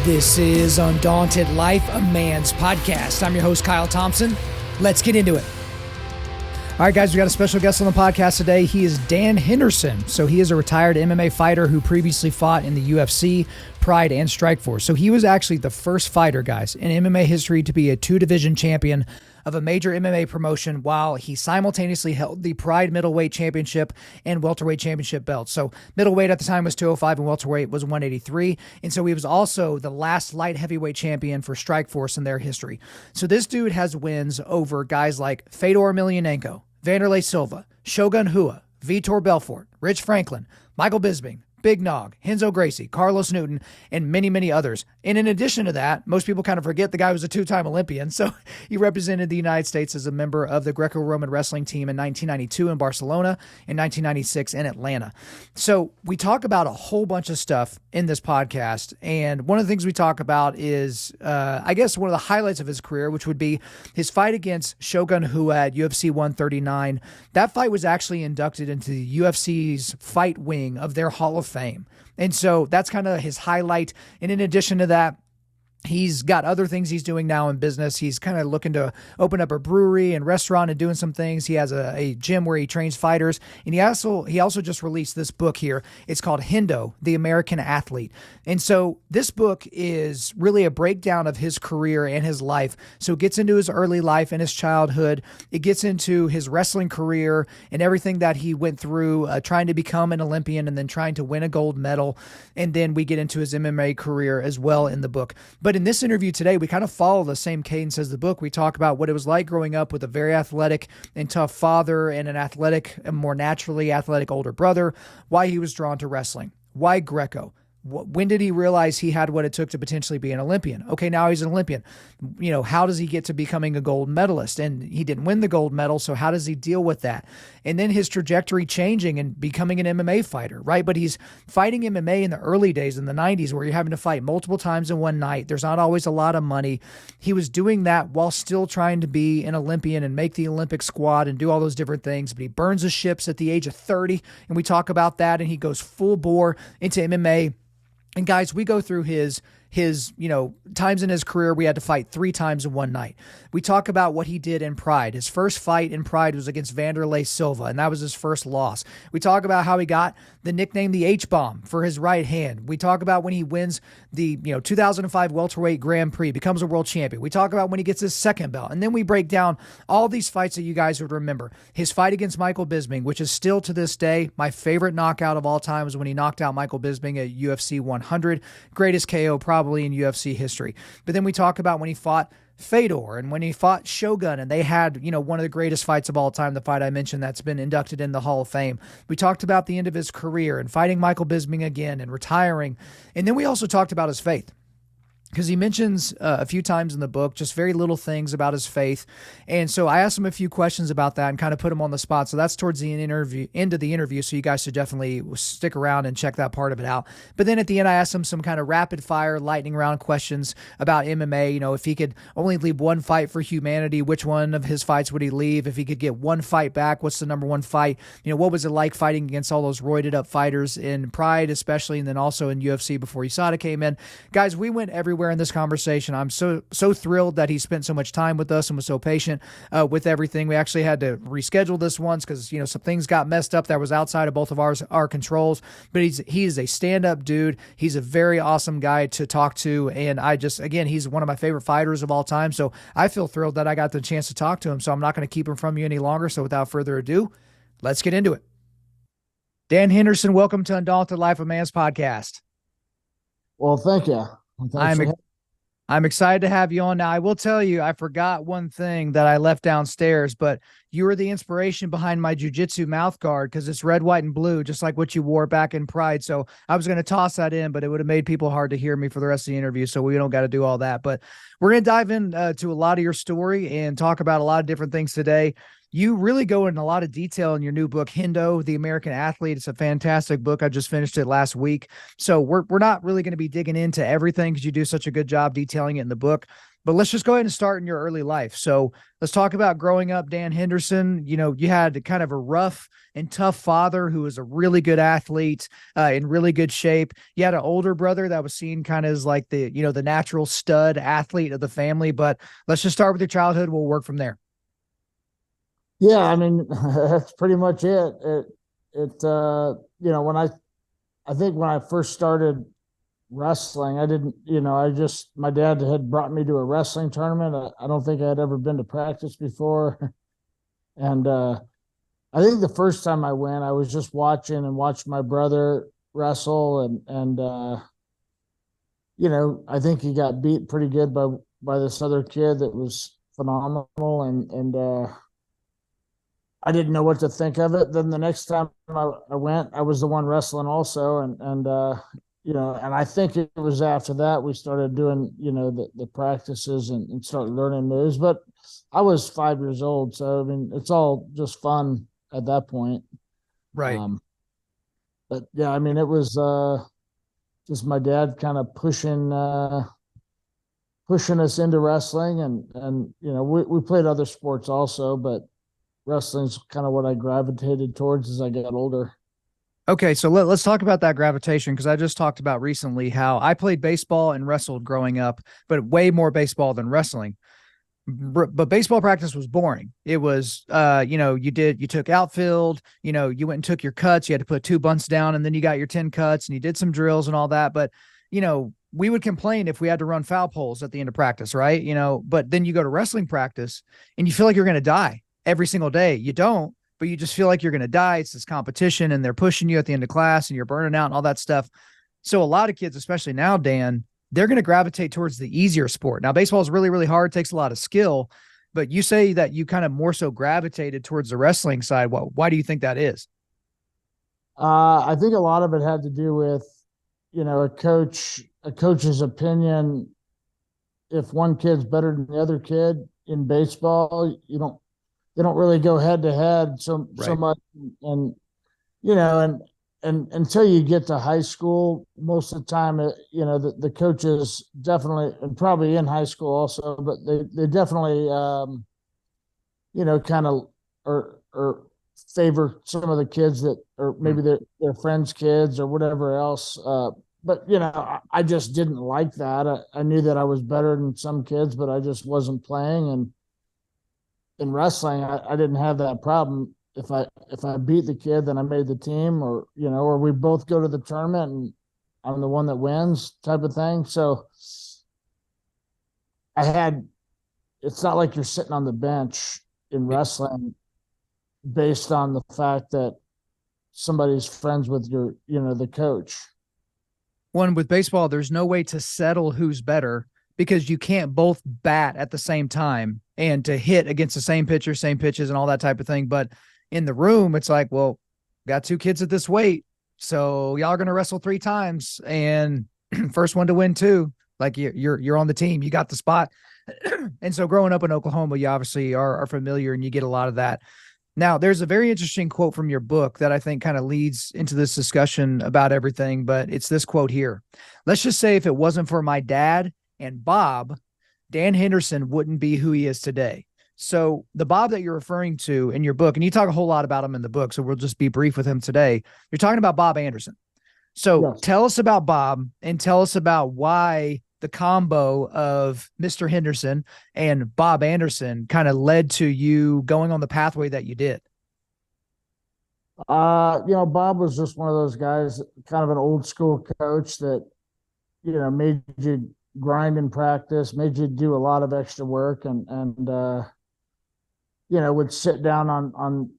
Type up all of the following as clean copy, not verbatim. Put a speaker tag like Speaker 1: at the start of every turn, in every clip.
Speaker 1: This is Undaunted.Life, a man's podcast. I'm your host, Kyle Thompson. Let's get into it. All right, guys, we got a special guest on the podcast today. He is Dan Henderson. So he is a retired MMA fighter who previously fought in the UFC, Pride, and Strikeforce. So he was actually the first fighter, guys, in MMA history to be a two-division champion of a major MMA promotion while he simultaneously held the Pride Middleweight Championship and Welterweight Championship belts. So middleweight at the time was 205 and welterweight was 183. And so he was also the last light heavyweight champion for Strikeforce in their history. So this dude has wins over guys like Fedor Emelianenko, Wanderlei Silva, Shogun Rua, Vitor Belfort, Rich Franklin, Michael Bisping, Big Nog, Renzo Gracie, Carlos Newton, and many, many others. And in addition to that, most people kind of forget the guy was a two-time Olympian. So he represented the United States as a member of the Greco-Roman wrestling team in 1992 in Barcelona and 1996 in Atlanta. So we talk about a whole bunch of stuff in this podcast. And one of the things we talk about is, I guess, one of the highlights of his career, which would be his fight against Shogun Rua at UFC 139. That fight was actually inducted into the UFC's fight wing of their Hall of Fame. And so that's kind of his highlight. And in addition to that, he's got other things he's doing now in business. He's kind of looking to open up a brewery and restaurant and doing some things. He has a gym where he trains fighters. And he also just released this book here. It's called Hendo, the American Athlete. And so this book is really a breakdown of his career and his life. So it gets into his early life and his childhood. It gets into his wrestling career and everything that he went through, trying to become an Olympian and then trying to win a gold medal. And then we get into his MMA career as well in the book. But in this interview today, we kind of follow the same cadence as the book. We talk about what it was like growing up with a very athletic and tough father and an athletic and more naturally athletic older brother, why he was drawn to wrestling, why Greco. When did he realize he had what it took to potentially be an Olympian? Okay, now he's an Olympian. You know, how does he get to becoming a gold medalist? And he didn't win the gold medal, so how does he deal with that? And then his trajectory changing and becoming an MMA fighter, right? But he's fighting MMA in the early days, in the 90s, where you're having to fight multiple times in one night. There's not always a lot of money. He was doing that while still trying to be an Olympian and make the Olympic squad and do all those different things. But he burns his ships at the age of 30, and we talk about that, and he goes full bore into MMA. And guys, we go through his times in his career. We had to fight 3 times in one night. We talk about what he did in Pride. His first fight in Pride was against Wanderlei Silva, and that was his first loss. We talk about how he got the nickname the H-Bomb for his right hand. We talk about when he wins the 2005 Welterweight Grand Prix, becomes a world champion. We talk about when he gets his second belt. And then we break down all these fights that you guys would remember. His fight against Michael Bisping, which is still to this day my favorite knockout of all time, was when he knocked out Michael Bisping at UFC 100. Greatest KO probably in UFC history. But then we talk about when he fought Fedor and when he fought Shogun, and they had, one of the greatest fights of all time, the fight I mentioned that's been inducted in the Hall of Fame. We talked about the end of his career and fighting Michael Bisping again and retiring. And then we also talked about his faith, because he mentions a few times in the book just very little things about his faith. And so I asked him a few questions about that and kind of put him on the spot. So that's towards the end of the interview. So you guys should definitely stick around and check that part of it out. But then at the end, I asked him some kind of rapid fire lightning round questions about MMA. If he could only leave one fight for humanity, which one of his fights would he leave? If he could get one fight back, what's the number one fight? What was it like fighting against all those roided up fighters in Pride, especially, and then also in UFC before USADA came in? Guys, we went everywhere in this conversation. I'm so thrilled that he spent so much time with us and was so patient with everything. We actually had to reschedule this once because some things got messed up that was outside of both of our controls. But he's a stand-up dude. He's a very awesome guy to talk to, and he's one of my favorite fighters of all time. So I feel thrilled that I got the chance to talk to him. So I'm not going to keep him from you any longer. So without further ado, let's get into it. Dan Henderson, welcome to Undaunted.Life, a man's podcast.
Speaker 2: Well, thank you.
Speaker 1: I'm excited to have you on. Now, I will tell you, I forgot one thing that I left downstairs, but you were the inspiration behind my jiu-jitsu mouth guard because it's red, white, and blue, just like what you wore back in Pride. So I was going to toss that in, but it would have made people hard to hear me for the rest of the interview, so we don't got to do all that. But we're going to dive in to a lot of your story and talk about a lot of different things today. You really go into a lot of detail in your new book, Hendo, the American Athlete. It's a fantastic book. I just finished it last week. So we're not really going to be digging into everything because you do such a good job detailing it in the book. But let's just go ahead and start in your early life. So let's talk about growing up, Dan Henderson. You had kind of a rough and tough father who was a really good athlete, in really good shape. You had an older brother that was seen kind of as like the natural stud athlete of the family. But let's just start with your childhood. We'll work from there.
Speaker 2: Yeah, I mean, that's pretty much it. I think when I first started wrestling, I didn't, my dad had brought me to a wrestling tournament. I don't think I had ever been to practice before. And I think the first time I went, I was just watched my brother wrestle, I think he got beat pretty good by this other kid that was phenomenal, and I didn't know what to think of it. Then the next time I went, I was the one wrestling also, and I think it was after that we started doing the practices and started learning moves. But I was 5 years old, so I mean it's all just fun at that point.
Speaker 1: Right.
Speaker 2: But yeah, I mean it was just my dad kind of pushing us into wrestling, and we played other sports also, but wrestling's kind of what I gravitated towards as I got older.
Speaker 1: Okay, so let's talk about that gravitation, because I just talked about recently how I played baseball and wrestled growing up, but way more baseball than wrestling. But baseball practice was boring. It was, you took outfield, you went and took your cuts. You had to put 2 bunts down, and then you got your 10 cuts, and you did some drills and all that. But, we would complain if we had to run foul poles at the end of practice, right? But then you go to wrestling practice and you feel like you're going to die every single day. You don't, but you just feel like you're going to die. It's this competition, and they're pushing you at the end of class, and you're burning out and all that stuff. So a lot of kids, especially now, Dan, they're going to gravitate towards the easier sport. Now, baseball is really, really hard, takes a lot of skill, but you say that you kind of more so gravitated towards the wrestling side. Why do you think that is?
Speaker 2: I think a lot of it had to do with, a coach's opinion. If one kid's better than the other kid in baseball, they don't really go head to head so
Speaker 1: Right.
Speaker 2: much, and you know and until you get to high school, most of the time the coaches definitely, and probably in high school also, but they definitely kind of or favor some of the kids that, or maybe their friends kids or whatever else, but I just didn't like that. I knew that I was better than some kids, but I just wasn't playing. And in wrestling, I didn't have that problem. If I beat the kid, then I made the team, or we both go to the tournament and I'm the one that wins, type of thing. So I had, it's not like you're sitting on the bench in wrestling based on the fact that somebody's friends with the coach.
Speaker 1: One, with baseball, there's no way to settle who's better, because you can't both bat at the same time and to hit against the same pitcher, same pitches, and all that type of thing. But in the room, it's like, well, got 2 kids at this weight, so y'all are going to wrestle 3 times, and first one to win 2. Like you're on the team, you got the spot. And so growing up in Oklahoma, you obviously are familiar, and you get a lot of that. Now, there's a very interesting quote from your book that I think kind of leads into this discussion about everything, but it's this quote here. Let's just say if it wasn't for my dad and Bob, Dan Henderson wouldn't be who he is today. So the Bob that you're referring to in your book, and you talk a whole lot about him in the book, so we'll just be brief with him today. You're talking about Bob Anderson. So
Speaker 2: Yes.
Speaker 1: tell us about Bob, and tell us about why the combo of Mr. Henderson and Bob Anderson kind of led to you going on the pathway that you did.
Speaker 2: Bob was just one of those guys, kind of an old school coach that, made you grind in practice, made you do a lot of extra work, and would sit down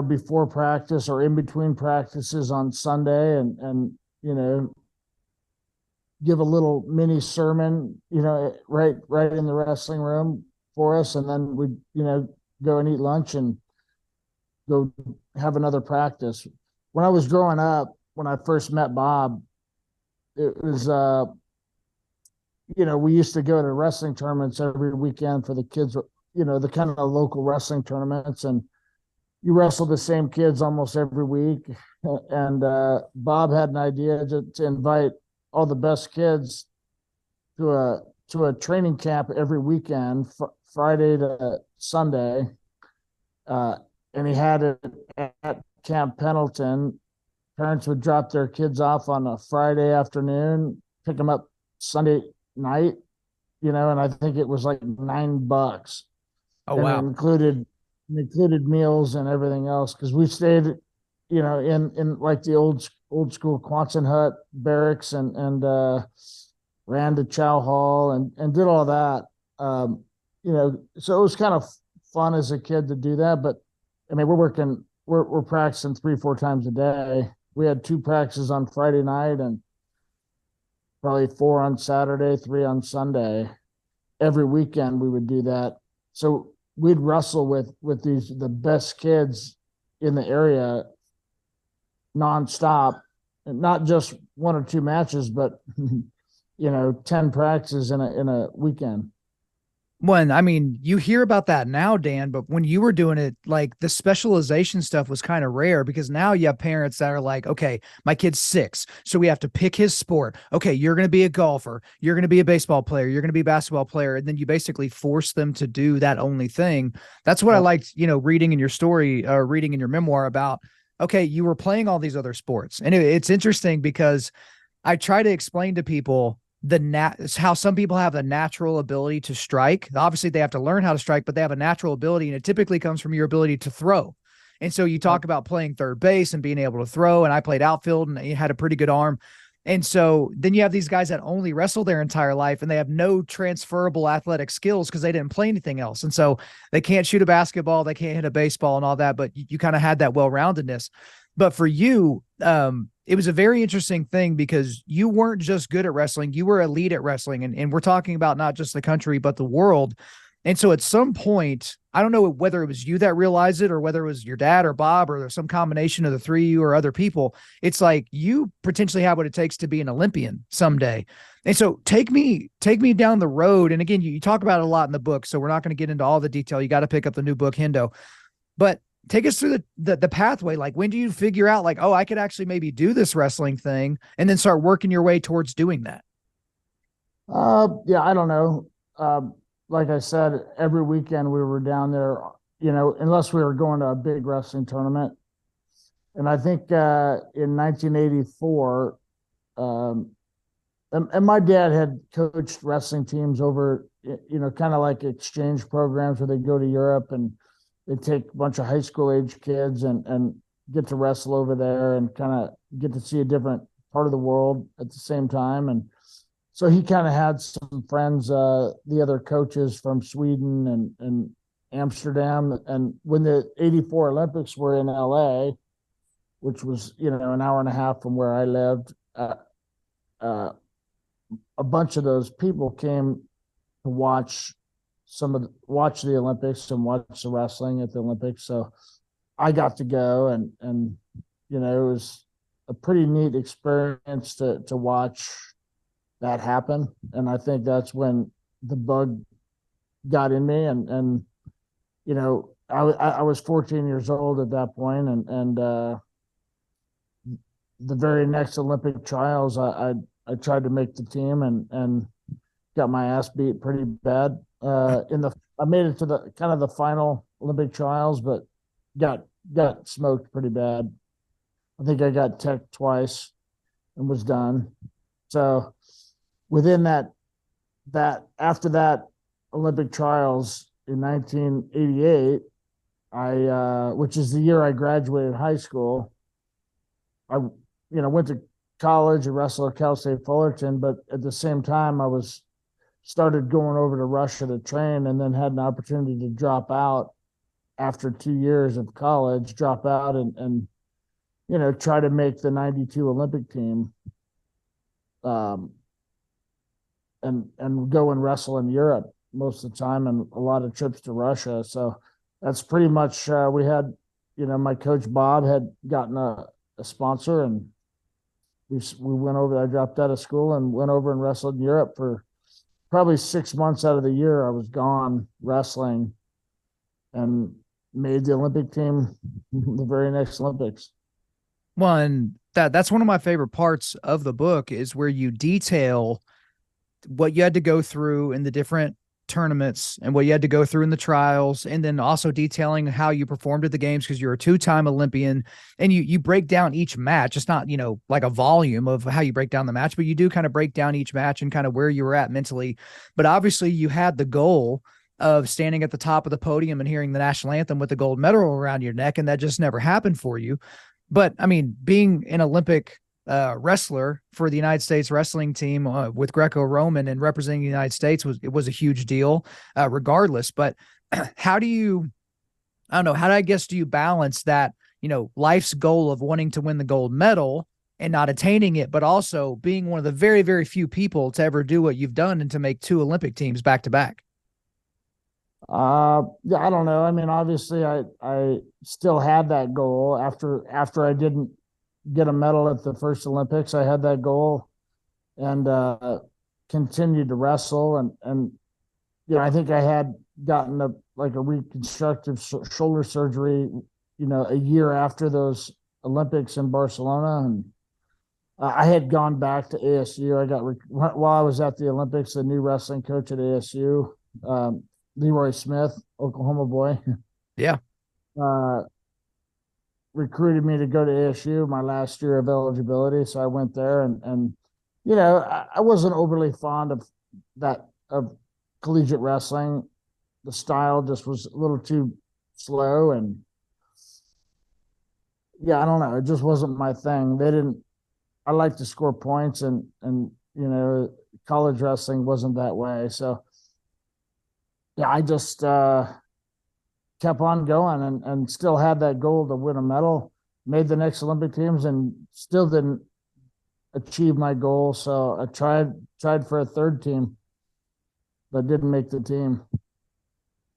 Speaker 2: before practice or in between practices on Sunday, and give a little mini sermon, right in the wrestling room for us. And then we'd, go and eat lunch and go have another practice. When I was growing up, when I first met Bob, it was, we used to go to wrestling tournaments every weekend for the kids, the kind of local wrestling tournaments. And you wrestle the same kids almost every week. And Bob had an idea to invite all the best kids to to a training camp every weekend, Friday to Sunday. And he had it at Camp Pendleton. Parents would drop their kids off on a Friday afternoon, pick them up Sunday night, and I think it was like $9.
Speaker 1: Oh,
Speaker 2: And
Speaker 1: wow.
Speaker 2: it included meals and everything else. Cause we stayed, in like the old school Quonset hut barracks and ran to Chow Hall and did all that. So it was kind of fun as a kid to do that. But I mean, we're practicing 3-4 times a day. We had 2 practices on Friday night and probably 4 on Saturday, 3 on Sunday. Every weekend we would do that. So we'd wrestle with the best kids in the area nonstop, and not just 1 or 2 matches, but 10 practices in a weekend.
Speaker 1: When, I mean, you hear about that now, Dan, but when you were doing it, like the specialization stuff was kind of rare, because now you have parents that are like, okay, my kid's 6, so we have to pick his sport. Okay, you're going to be a golfer. You're going to be a baseball player. You're going to be a basketball player. And then you basically force them to do that only thing. That's what I liked, reading in your story, or reading in your memoir about, okay, you were playing all these other sports. And it's interesting because I try to explain to people how some people have the natural ability to strike. Obviously they have to learn how to strike, but they have a natural ability, and it typically comes from your ability to throw. And so you talk about playing third base and being able to throw, and I played outfield and you had a pretty good arm. And so then you have these guys that only wrestle their entire life and they have no transferable athletic skills because they didn't play anything else. And so they can't shoot a basketball, they can't hit a baseball and all that, but you kind of had that well-roundedness. But for you, it was a very interesting thing because you weren't just good at wrestling, you were elite at wrestling. And we're talking about not just the country, but the world. And so at some point, I don't know whether it was you that realized it or whether it was your dad or Bob or some combination of the 3 of you or other people. It's like, you potentially have what it takes to be an Olympian someday. And so take me down the road. And again, you talk about it a lot in the book, so we're not going to get into all the detail. You got to pick up the new book, Hendo. But take us through the pathway. Like, when do you figure out like, oh, I could actually maybe do this wrestling thing, and then start working your way towards doing that?
Speaker 2: Yeah, I don't know. Like I said, every weekend we were down there, unless we were going to a big wrestling tournament. And I think in 1984, and my dad had coached wrestling teams over, kind of like exchange programs where they go to Europe and they take a bunch of high school age kids and get to wrestle over there and kind of get to see a different part of the world at the same time. And so he kind of had some friends, the other coaches from Sweden and Amsterdam. And when the 84 Olympics were in LA, which was, an hour and a half from where I lived, a bunch of those people came to watch the Olympics and watch the wrestling at the Olympics. So I got to go and it was a pretty neat experience to watch that happen. And I think that's when the bug got in me. And I was 14 years old at that point, and the very next Olympic trials, I tried to make the team and got my ass beat pretty bad. I made it to the kind of the final Olympic trials, but got smoked pretty bad. I think I got teched twice and was done. So within that after that Olympic trials in 1988, which is the year I graduated high school, I went to college and wrestled at Cal State Fullerton, but at the same time I started going over to Russia to train, and then had an opportunity to drop out after 2 years of college, drop out and try to make the 92 Olympic team. And go and wrestle in Europe most of the time, and a lot of trips to Russia. So that's pretty much, we had, my coach Bob had gotten a sponsor, and we went over. I dropped out of school and went over and wrestled in Europe for probably 6 months out of the year. I was gone wrestling, and made the Olympic team the very next Olympics.
Speaker 1: Well, and that's one of my favorite parts of the book, is where you detail what you had to go through in the different tournaments and what you had to go through in the trials, and then also detailing how you performed at the games because you're a two-time Olympian, and you break down each match. It's not, like a volume of how you break down the match, but you do kind of break down each match and kind of where you were at mentally. But obviously you had the goal of standing at the top of the podium and hearing the national anthem with the gold medal around your neck, and that just never happened for you. But I mean, being an Olympic wrestler for the United States wrestling team with Greco-Roman and representing the United States was a huge deal, regardless. But how do you, I don't know, how do I guess do you balance that, life's goal of wanting to win the gold medal and not attaining it, but also being one of the very, very few people to ever do what you've done and to make two Olympic teams back to back?
Speaker 2: Yeah, I don't know. I mean, obviously, I still had that goal after I didn't get a medal at the first Olympics. I had that goal and continued to wrestle, and I think I had gotten a reconstructive shoulder surgery, a year after those Olympics in Barcelona, and I had gone back to ASU. While I was at the Olympics, the new wrestling coach at ASU, Leroy Smith, Oklahoma boy.
Speaker 1: Yeah.
Speaker 2: Recruited me to go to ASU my last year of eligibility. So I went there, and I wasn't overly fond of collegiate wrestling. The style just was a little too slow, and yeah, I don't know. It just wasn't my thing. I like to score points, and college wrestling wasn't that way. So yeah, I just kept on going, and still had that goal to win a medal, made the next Olympic teams, and still didn't achieve my goal. So I tried for a third team, but didn't make the team.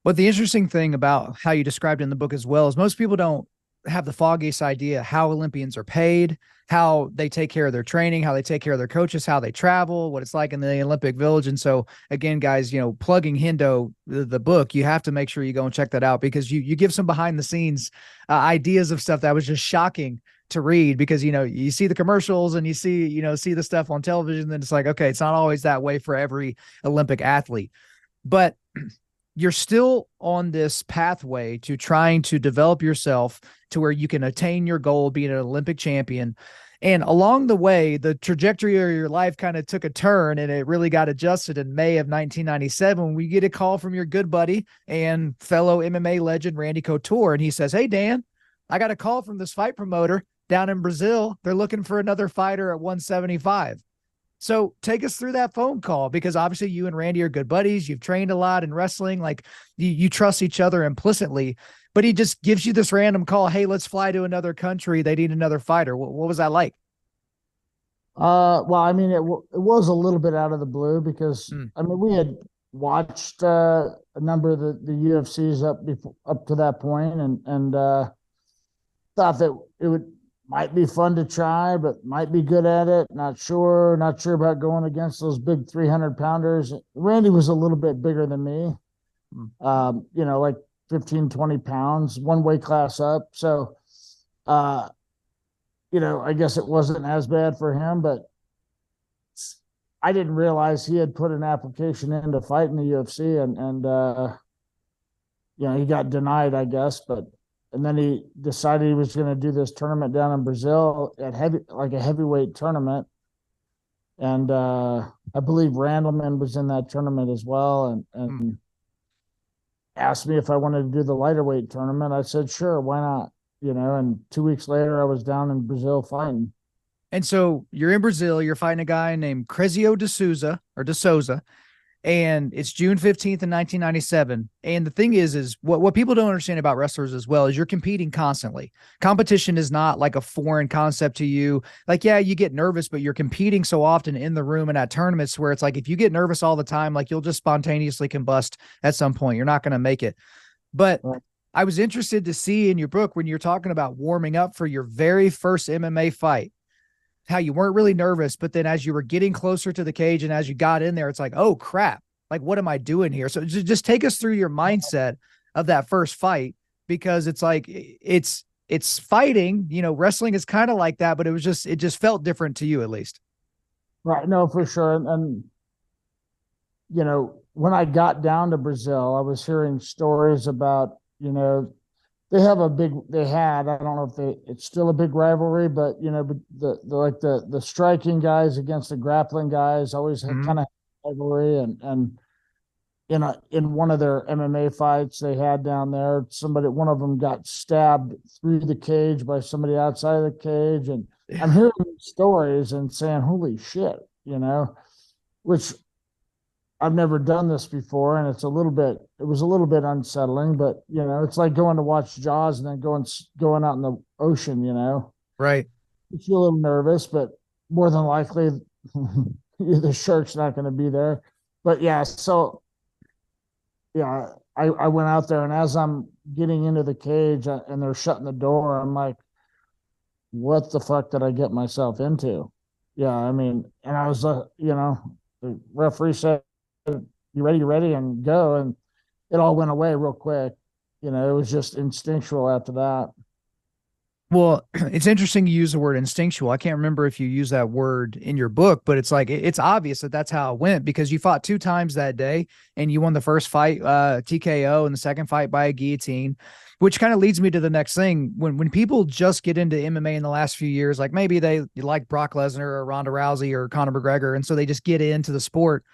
Speaker 1: But the interesting thing about how you described in the book as well is most people don't have the foggiest idea how Olympians are paid, how they take care of their training, how they take care of their coaches, how they travel, what it's like in the Olympic Village. And so again, guys, plugging Hendo, the book, you have to make sure you go and check that out, because you give some behind the scenes ideas of stuff that was just shocking to read, because, you see the commercials and you see the stuff on television, and it's like, okay, it's not always that way for every Olympic athlete, but you're still on this pathway to trying to develop yourself to where you can attain your goal of being an Olympic champion. And along the way, the trajectory of your life kind of took a turn, and it really got adjusted in May of 1997 when we get a call from your good buddy and fellow MMA legend, Randy Couture. And he says, "Hey, Dan, I got a call from this fight promoter down in Brazil. They're looking for another fighter at 175. So take us through that phone call, because obviously you and Randy are good buddies. You've trained a lot in wrestling. Like you trust each other implicitly, but he just gives you this random call. Hey, let's fly to another country. They need another fighter. What was that like?
Speaker 2: Well, I mean, it was a little bit out of the blue, because I mean, we had watched a number of the UFCs up to that point, and thought that it might be fun to try, but might be good at it. Not sure about going against those big 300 pounders. Randy was a little bit bigger than me, like 15, 20 pounds, one weight class up. So, I guess it wasn't as bad for him, but I didn't realize he had put an application in to fight in the UFC, and he got denied, I guess, and then he decided he was going to do this tournament down in Brazil at a heavyweight tournament. And I believe Randleman was in that tournament as well, and asked me if I wanted to do the lighter weight tournament. I said, sure, why not? And 2 weeks later, I was down in Brazil fighting.
Speaker 1: And so you're in Brazil, you're fighting a guy named Crezio de Souza, and it's June 15th in 1997. And the thing is what people don't understand about wrestlers as well is you're competing constantly. Competition is not like a foreign concept to you. Like, yeah, you get nervous, but you're competing so often in the room and at tournaments where it's like, if you get nervous all the time, like you'll just spontaneously combust at some point. You're not going to make it. But I was interested to see in your book, when you're talking about warming up for your very first MMA fight, how you weren't really nervous, but then as you were getting closer to the cage and as you got in there, it's like, oh crap, like, what am I doing here? So just take us through your mindset of that first fight, because it's like, it's fighting, wrestling is kind of like that, but it just felt different to you, at least.
Speaker 2: Right. No, for sure. And when I got down to Brazil, I was hearing stories about, I don't know if it's still a big rivalry, but, but the striking guys against the grappling guys always had
Speaker 1: Hmm.
Speaker 2: kind of rivalry. And in one of their MMA fights they had down there, one of them got stabbed through the cage by somebody outside of the cage. And I'm
Speaker 1: Yeah.
Speaker 2: hearing stories and saying, holy shit, which I've never done this before, and it was a little bit unsettling, but it's like going to watch Jaws and then going out in the ocean.
Speaker 1: Right.
Speaker 2: You feel a little nervous, but more than likely the shark's not going to be there. But yeah, so yeah, I went out there, and as I'm getting into the cage and they're shutting the door, I'm like, what the fuck did I get myself into? Yeah, I mean, and I was, the referee said, you ready, and go. And it all went away real quick. It was just instinctual after that.
Speaker 1: Well, it's interesting you use the word instinctual. I can't remember if you use that word in your book, but it's like it's obvious that that's how it went because you fought two times that day and you won the first fight TKO and the second fight by a guillotine, which kind of leads me to the next thing. When people just get into MMA in the last few years, like maybe they like Brock Lesnar or Ronda Rousey or Conor McGregor, and so they just get into the sport.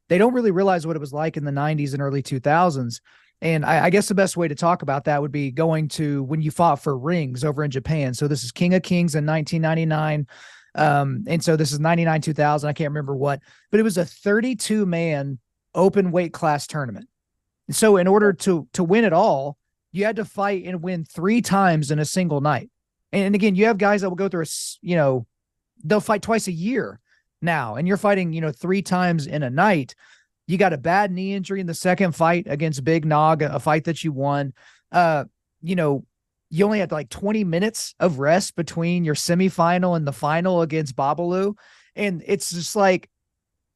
Speaker 1: They don't really realize what it was like in the 90s and early 2000s. And I guess the best way to talk about that would be going to when you fought for rings over in Japan. So this is King of Kings in 1999. And so this is 99, 2000. I can't remember what, but it was a 32-man open weight class tournament. So in order to win it all, you had to fight and win 3 times in a single night. And again, you have guys that will go through they'll fight twice a year now, and you're fighting, 3 times in a night. You got a bad knee injury in the second fight against Big Nog, a fight that you won. You know, you only had like 20 minutes of rest between your semifinal and the final against Babalu. And it's just like,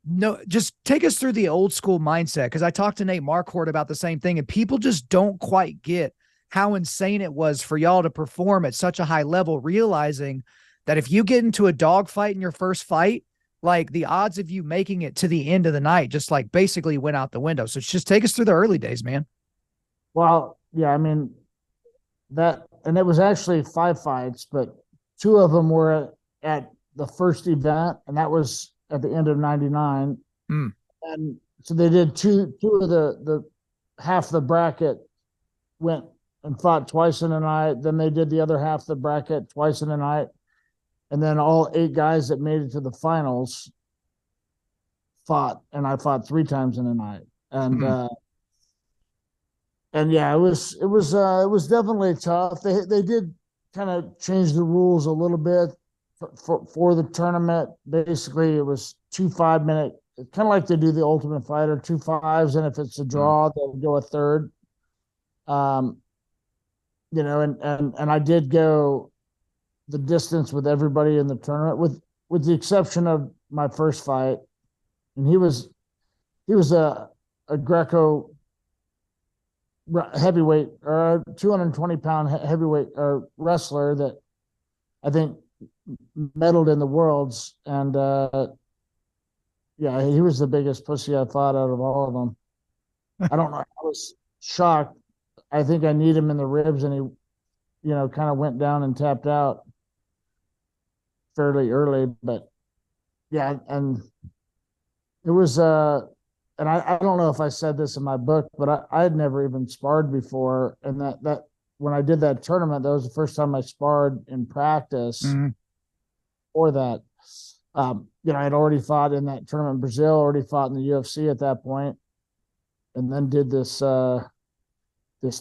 Speaker 1: no, just take us through the old school mindset. Because I talked to Nate Marquardt about the same thing, and people just don't quite get how insane it was for y'all to perform at such a high level, realizing that if you get into a dogfight in your first fight, like the odds of you making it to the end of the night just like basically went out the window. So just take us through the early days, man.
Speaker 2: Well, yeah, I mean, and it was actually 5 fights, but 2 of them were at the first event, and that was at the end of '99.
Speaker 1: Mm.
Speaker 2: And so they did two of the half the bracket went and fought twice in a night. Then they did the other half of the bracket twice in a night. And then all 8 guys that made it to the finals fought, and I fought 3 times in a night.
Speaker 1: Mm.
Speaker 2: And yeah, it was definitely tough. They did kind of change the rules a little bit for the tournament. Basically, it was 2 5-minute, kind of like they do the Ultimate Fighter, 2 5s, and if it's a
Speaker 1: Mm.
Speaker 2: draw, they'll go a third. Um, and I did go the distance with everybody in the tournament, with the exception of my first fight, and he was a Greco heavyweight or 220-pound heavyweight wrestler that I think medaled in the worlds, and yeah, he was the biggest pussy I fought out of all of them. I don't know. I was shocked. I think I kneed him in the ribs, and he, kind of went down and tapped out fairly early. But yeah, and it was and I don't know if I said this in my book, but I had never even sparred before. And that when I did that tournament, that was the first time I sparred in practice
Speaker 1: Mm.
Speaker 2: for that. I'd already fought in that tournament in Brazil, already fought in the UFC at that point, and then did this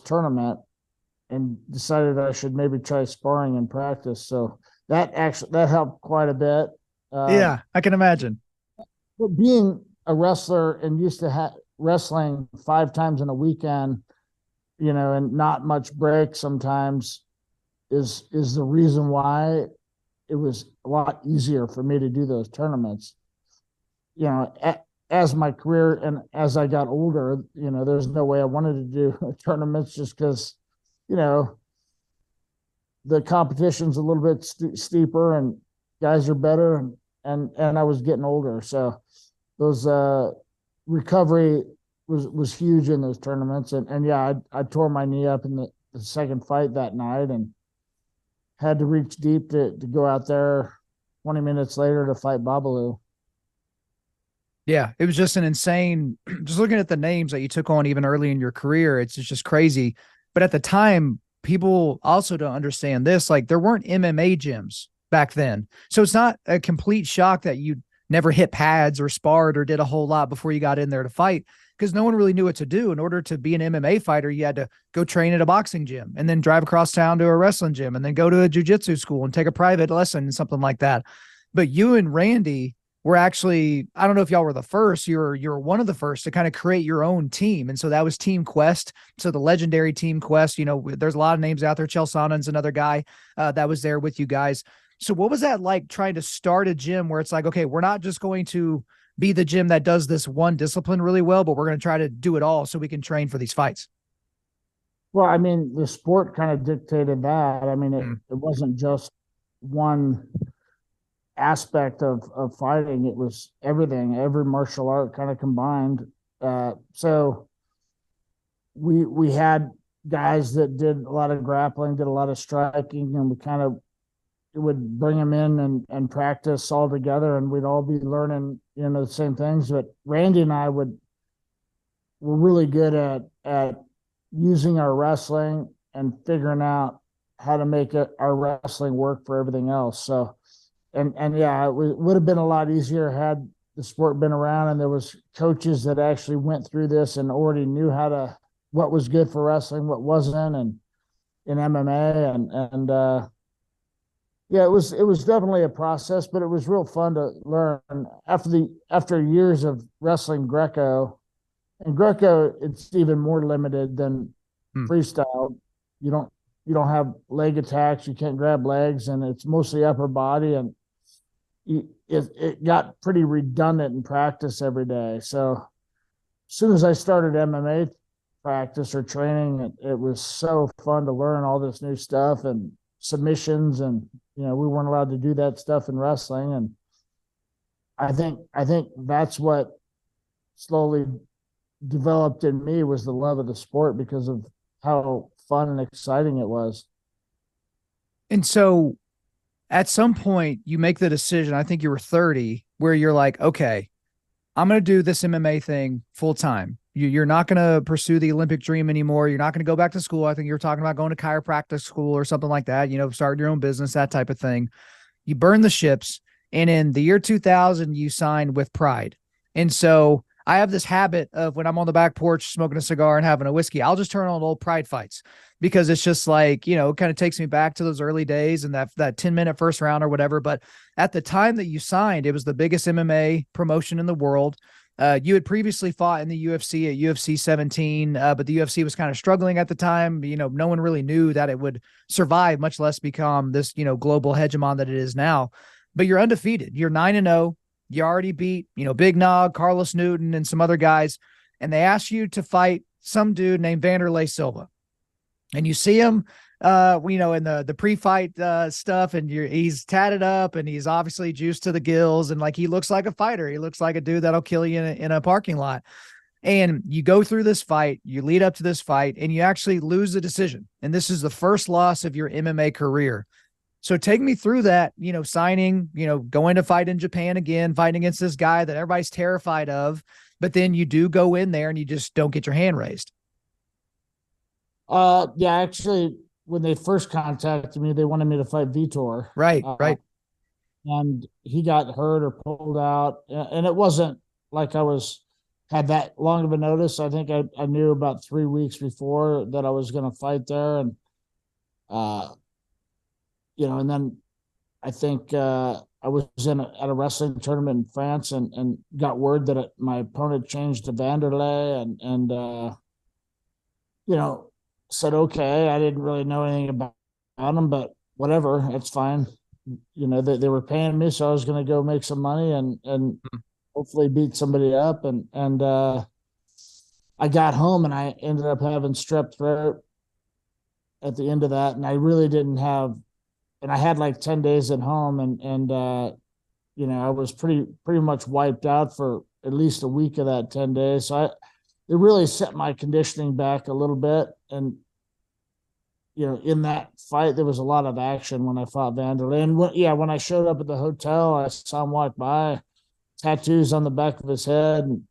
Speaker 2: tournament and decided I should maybe try sparring in practice. So that helped quite a bit.
Speaker 1: Yeah, I can imagine.
Speaker 2: But being a wrestler and used to wrestling 5 times in a weekend, and not much break sometimes is the reason why it was a lot easier for me to do those tournaments. As my career and as I got older, there's no way I wanted to do tournaments just because, you know, the competition's a little bit steeper and guys are better, and I was getting older. So those recovery was huge in those tournaments. And yeah, I tore my knee up in the second fight that night and had to reach deep to go out there 20 minutes later to fight Babalu.
Speaker 1: Yeah, it was just an insane, just looking at the names that you took on even early in your career, it's just crazy. But at the time, people also don't understand this. Like, there weren't MMA gyms back then. So it's not a complete shock that you never hit pads or sparred or did a whole lot before you got in there to fight, because no one really knew what to do. In order to be an MMA fighter, you had to go train at a boxing gym and then drive across town to a wrestling gym and then go to a jiu-jitsu school and take a private lesson and something like that. But you and Randy were actually, I don't know if y'all were the first, you're one of the first to kind of create your own team. And so that was Team Quest. So the legendary Team Quest, there's a lot of names out there. Chael Sonnen's another guy that was there with you guys. So what was that like, trying to start a gym where it's like, okay, we're not just going to be the gym that does this one discipline really well, but we're going to try to do it all so we can train for these fights?
Speaker 2: Well, I mean, the sport kind of dictated that. I mean, it wasn't just one aspect of fighting. It was everything, every martial art kind of combined. So we had guys that did a lot of grappling, did a lot of striking, and we kind of would bring them in and practice all together, and we'd all be learning, the same things. But Randy and I were really good at using our wrestling and figuring out how to make our wrestling work for everything else. So, and yeah, it would have been a lot easier had the sport been around and there was coaches that actually went through this and already knew what was good for wrestling, what wasn't, and in MMA and yeah, it was definitely a process, but it was real fun to learn after years of wrestling Greco. And Greco, it's even more limited than freestyle. You don't have leg attacks. You can't grab legs, and it's mostly upper body. And it got pretty redundant in practice every day. So as soon as I started MMA practice or training, it was so fun to learn all this new stuff and submissions, and we weren't allowed to do that stuff in wrestling. And I think that's what slowly developed in me was the love of the sport because of how fun and exciting it was.
Speaker 1: And so at some point you make the decision, I think you were 30, where you're like, okay, I'm going to do this MMA thing full time. You're not going to pursue the Olympic dream anymore. You're not going to go back to school. I think you're talking about going to chiropractic school or something like that, starting your own business, that type of thing. You burn the ships. And in the year 2000, you signed with Pride. And so I have this habit of when I'm on the back porch smoking a cigar and having a whiskey, I'll just turn on old Pride fights because it's just like, it kind of takes me back to those early days and that 10-minute first round or whatever. But at the time that you signed, it was the biggest MMA promotion in the world. You had previously fought in the UFC at UFC 17, but the UFC was kind of struggling at the time. No one really knew that it would survive, much less become this, global hegemon that it is now. But you're undefeated. You're 9-0. You already beat, Big Nog, Carlos Newton, and some other guys. And they asked you to fight some dude named Wanderlei Silva. And you see him, in the pre-fight stuff, and he's tatted up and he's obviously juiced to the gills. And like, he looks like a fighter. He looks like a dude that'll kill you in a parking lot. And you go through this fight, you lead up to this fight, and you actually lose the decision. And this is the first loss of your MMA career. So take me through that, signing, going to fight in Japan again, fighting against this guy that everybody's terrified of, but then you do go in there and you just don't get your hand raised.
Speaker 2: Yeah, actually, when they first contacted me, they wanted me to fight Vitor.
Speaker 1: Right.
Speaker 2: And he got hurt or pulled out. And it wasn't like had that long of a notice. I think I knew about 3 weeks before that I was going to fight there. And, and then I think I was at a wrestling tournament in France and got word that my opponent changed to Wanderlei and said, okay, I didn't really know anything about him, but whatever, it's fine. They were paying me, so I was going to go make some money and hopefully beat somebody up. And I got home and I ended up having strep throat at the end of that. And I really didn't have, and I had like 10 days at home and I was pretty much wiped out for at least a week of that 10 days. So it really set my conditioning back a little bit. And, in that fight, there was a lot of action when I fought Wanderlei. And when I showed up at the hotel, I saw him walk by, tattoos on the back of his head. And,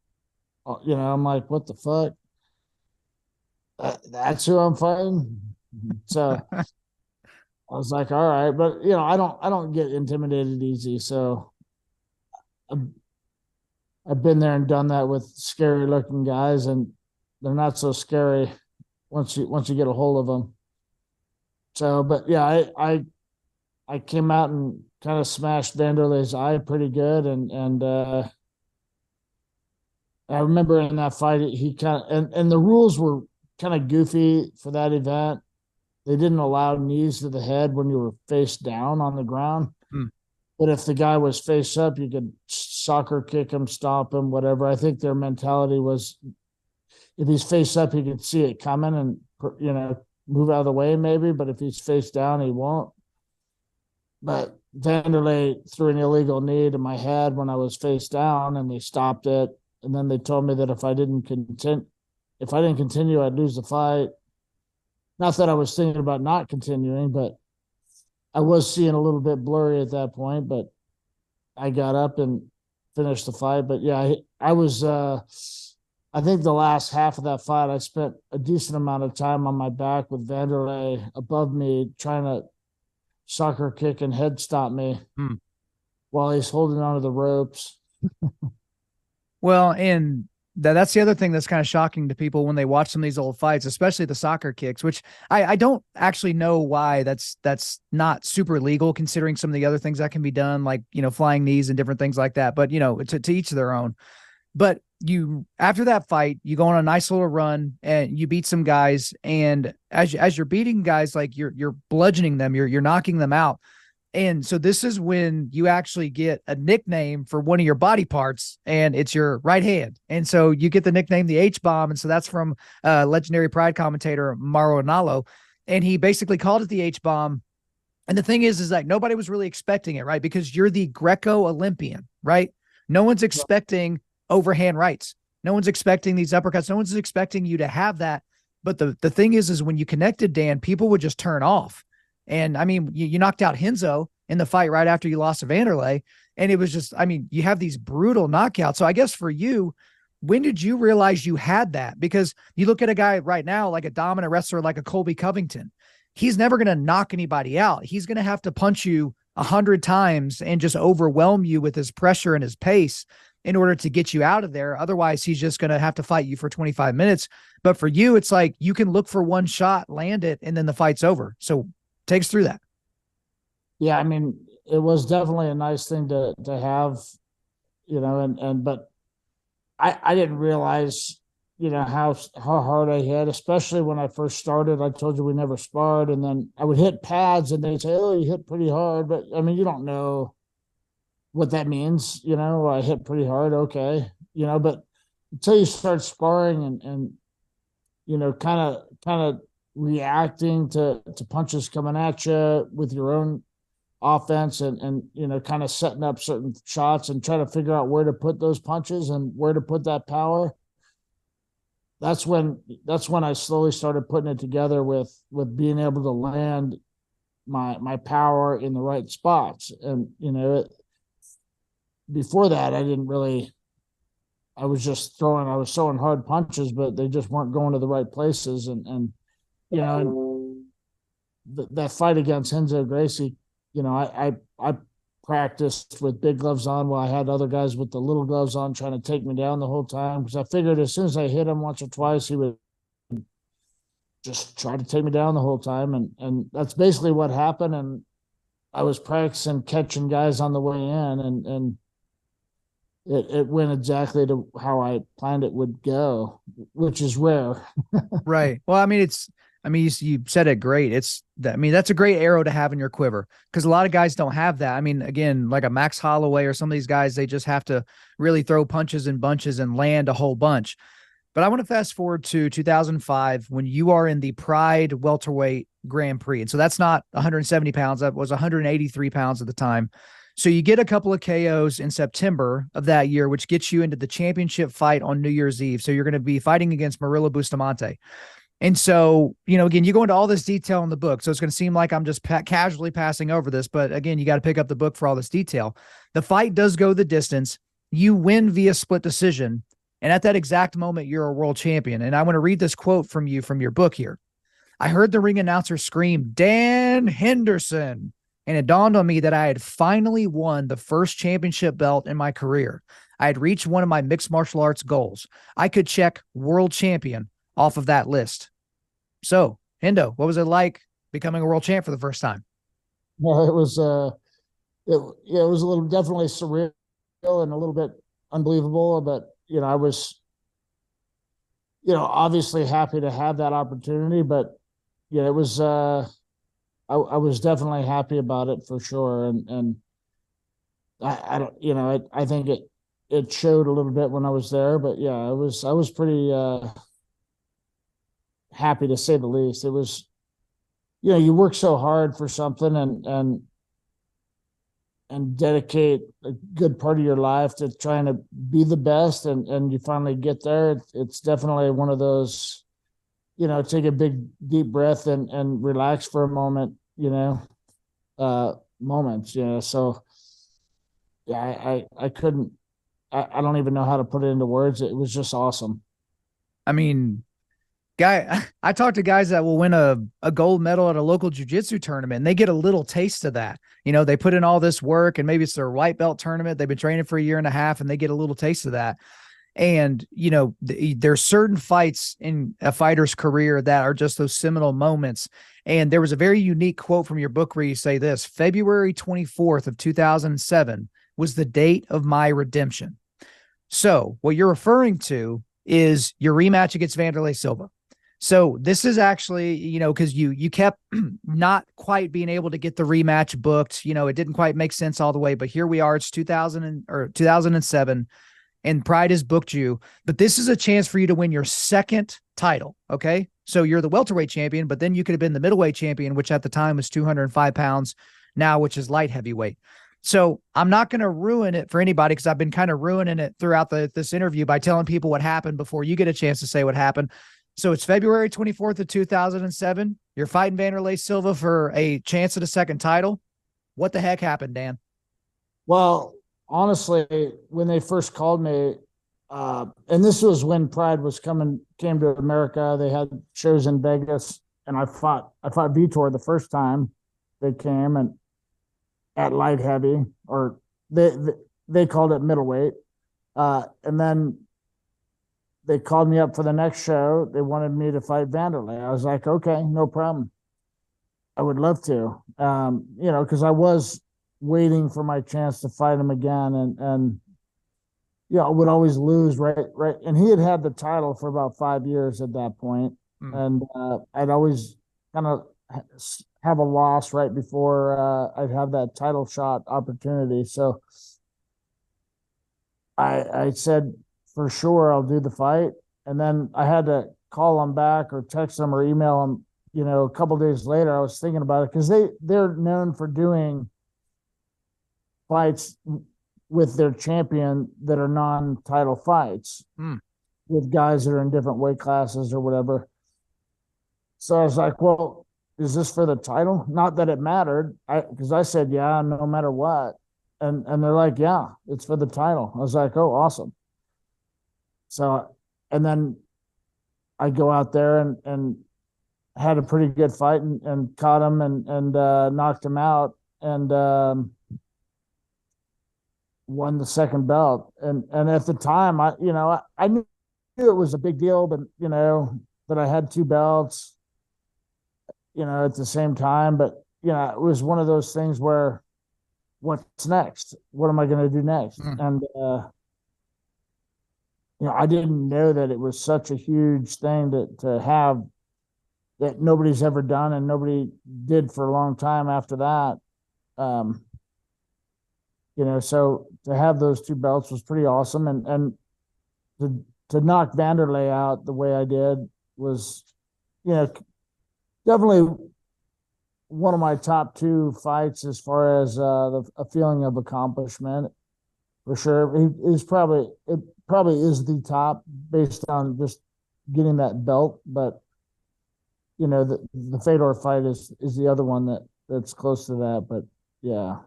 Speaker 2: I'm like, what the fuck? That's who I'm fighting. So I was like, all right, but I don't get intimidated easy. So I've been there and done that with scary looking guys, and they're not so scary once you get a hold of them. So, but yeah, I came out and kind of smashed Wanderlei's eye pretty good, and I remember in that fight he kind of and the rules were kind of goofy for that event. They didn't allow knees to the head when you were face down on the ground. But if the guy was face up, you could soccer kick him, stomp him, whatever. I think their mentality was if he's face up, he could see it coming and, move out of the way maybe. But if he's face down, he won't. But Wanderlei threw an illegal knee to my head when I was face down, and they stopped it. And then they told me that if I didn't continue, I'd lose the fight. Not that I was thinking about not continuing, but I was seeing a little bit blurry at that point. But I got up and finished the fight. But yeah, I was. I think the last half of that fight, I spent a decent amount of time on my back with Wanderlei above me, trying to soccer kick and head stomp me while he's holding onto the ropes.
Speaker 1: Well, and that's the other thing that's kind of shocking to people when they watch some of these old fights, especially the soccer kicks, which I don't actually know why that's not super legal considering some of the other things that can be done, like, flying knees and different things like that. But, to each their own. But after that fight, you go on a nice little run and you beat some guys. And as you're beating guys, like you're bludgeoning them, you're knocking them out. And so this is when you actually get a nickname for one of your body parts, and it's your right hand. And so you get the nickname the H-bomb. And so that's from legendary Pride commentator Mauro. And he basically called it the H-bomb. And the thing is like nobody was really expecting it, right? Because you're the Greco-Olympian, right? No one's expecting overhand rights. No one's expecting these uppercuts. No one's expecting you to have that. But the thing is when you connected, Dan, people would just turn off. And I mean, you knocked out Renzo in the fight right after you lost to Wanderlei. And it was just, you have these brutal knockouts. So I guess for you, when did you realize you had that? Because you look at a guy right now, like a dominant wrestler, like a Colby Covington, he's never going to knock anybody out. He's going to have to punch you 100 times and just overwhelm you with his pressure and his pace in order to get you out of there. Otherwise, he's just going to have to fight you for 25 minutes. But for you, it's like you can look for one shot, land it, and then the fight's over. So take us through that.
Speaker 2: Yeah, it was definitely a nice thing to have, but I didn't realize, how hard I hit, especially when I first started. I told you we never sparred, and then I would hit pads and they'd say, oh, you hit pretty hard. But you don't know what that means. I hit pretty hard. Okay. But until you start sparring and kind of reacting to punches coming at you with your own offense and kind of setting up certain shots and trying to figure out where to put those punches and where to put that power. That's when I slowly started putting it together with being able to land my power in the right spots. And, before that, I was throwing hard punches, but they just weren't going to the right places. And that fight against Renzo Gracie, I practiced with big gloves on while I had other guys with the little gloves on trying to take me down the whole time, because I figured as soon as I hit him once or twice, he would just try to take me down the whole time. And that's basically what happened. And I was practicing catching guys on the way in, and it went exactly to how I planned it would go, which is rare.
Speaker 1: Right. Well, you said it great. That's a great arrow to have in your quiver, because a lot of guys don't have that. Again, like a Max Holloway or some of these guys, they just have to really throw punches and bunches and land a whole bunch. But I want to fast forward to 2005 when you are in the Pride Welterweight Grand Prix. And so that's not 170 pounds. That was 183 pounds at the time. So you get a couple of KOs in September of that year, which gets you into the championship fight on New Year's Eve. So you're going to be fighting against Murilo Bustamante. And so, again, you go into all this detail in the book. So it's going to seem like I'm just casually passing over this. But again, you got to pick up the book for all this detail. The fight does go the distance. You win via split decision. And at that exact moment, you're a world champion. And I want to read this quote from you from your book here. I heard the ring announcer scream, "Dan Henderson." And it dawned on me that I had finally won the first championship belt in my career. I had reached one of my mixed martial arts goals. I could check world champion off of that list. So, Hendo, what was it like becoming a world champ for the first time?
Speaker 2: Well, it was it was a little definitely surreal and a little bit unbelievable, but I was obviously happy to have that opportunity, but it was I was definitely happy about it for sure, and I don't I think it showed a little bit when I was there, but yeah, I was pretty happy to say the least. It was you work so hard for something and dedicate a good part of your life to trying to be the best, and you finally get there. It's definitely one of those take a big deep breath and relax for a moment, moments, so yeah, I couldn't, I don't even know how to put it into words. It was just awesome.
Speaker 1: I mean, I talk to guys that will win a gold medal at a local jiu-jitsu tournament, and they get a little taste of that. They put in all this work, and maybe it's their white belt tournament. They've been training for a year and a half, and they get a little taste of that. And, there's certain fights in a fighter's career that are just those seminal moments. And there was a very unique quote from your book where you say this: February 24th of 2007 was the date of my redemption. So what you're referring to is your rematch against Wanderlei Silva. So this is actually, because you kept not quite being able to get the rematch booked. It didn't quite make sense all the way, but here we are. It's 2007. And Pride has booked you, but this is a chance for you to win your second title. Okay. So you're the welterweight champion, but then you could have been the middleweight champion, which at the time was 205 pounds now, which is light heavyweight. So I'm not going to ruin it for anybody, because I've been kind of ruining it throughout this interview by telling people what happened before you get a chance to say what happened. So it's February 24th of 2007. You're fighting Wanderlei Silva for a chance at a second title. What the heck happened, Dan?
Speaker 2: Well, honestly, when they first called me, and this was when Pride came to America. They had shows in Vegas, and I fought Vitor the first time they came, and at light heavy, or they called it middleweight, and then they called me up for the next show. They wanted me to fight Wanderlei. I was like, okay, no problem. I would love to, because I was waiting for my chance to fight him again, and I would always lose, right, and he had the title for about 5 years at that point. And I'd always kind of have a loss right before I'd have that title shot opportunity. So I said, for sure, I'll do the fight. And then I had to call him back or text him or email him, a couple of days later. I was thinking about it, because they're known for doing fights with their champion that are non-title fights with guys that are in different weight classes or whatever. So I was like, well, is this for the title? Not that it mattered, because I said, yeah, no matter what. And they're like, yeah, it's for the title. I was like, oh, awesome. So, and then I go out there and had a pretty good fight and caught him and knocked him out, and won the second belt. And at the time, I knew it was a big deal, but that I had two belts, at the same time. But it was one of those things where, what's next? What am I going to do next? And I didn't know that it was such a huge thing to have, that nobody's ever done and nobody did for a long time after that. So to have those two belts was pretty awesome, and to knock Wanderlei out the way I did was, definitely one of my top two fights as far as a feeling of accomplishment for sure. It probably is the top based on just getting that belt, but the Fedor fight is the other one that's close to that. But yeah.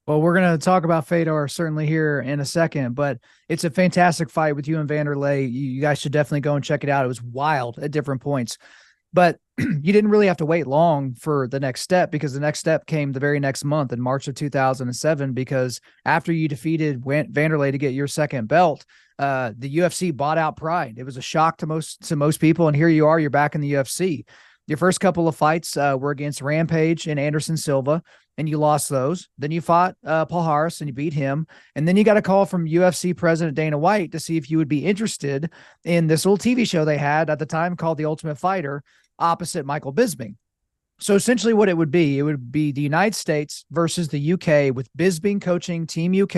Speaker 1: Well, we're going to talk about Fedor certainly here in a second, but it's a fantastic fight with you and Wanderlei. You guys should definitely go and check it out. It was wild at different points, but you didn't really have to wait long for the next step, because the next step came the very next month in March of 2007, because after you defeated Wanderlei to get your second belt, the UFC bought out Pride. It was a shock to most people. And here you are, you're back in the UFC. Your first couple of fights were against Rampage and Anderson Silva, and you lost those. Then you fought Paul Harris and you beat him. And then you got a call from UFC President Dana White to see if you would be interested in this little TV show they had at the time called The Ultimate Fighter opposite Michael Bisping. So essentially what it would be the United States versus the UK, with Bisping coaching Team UK,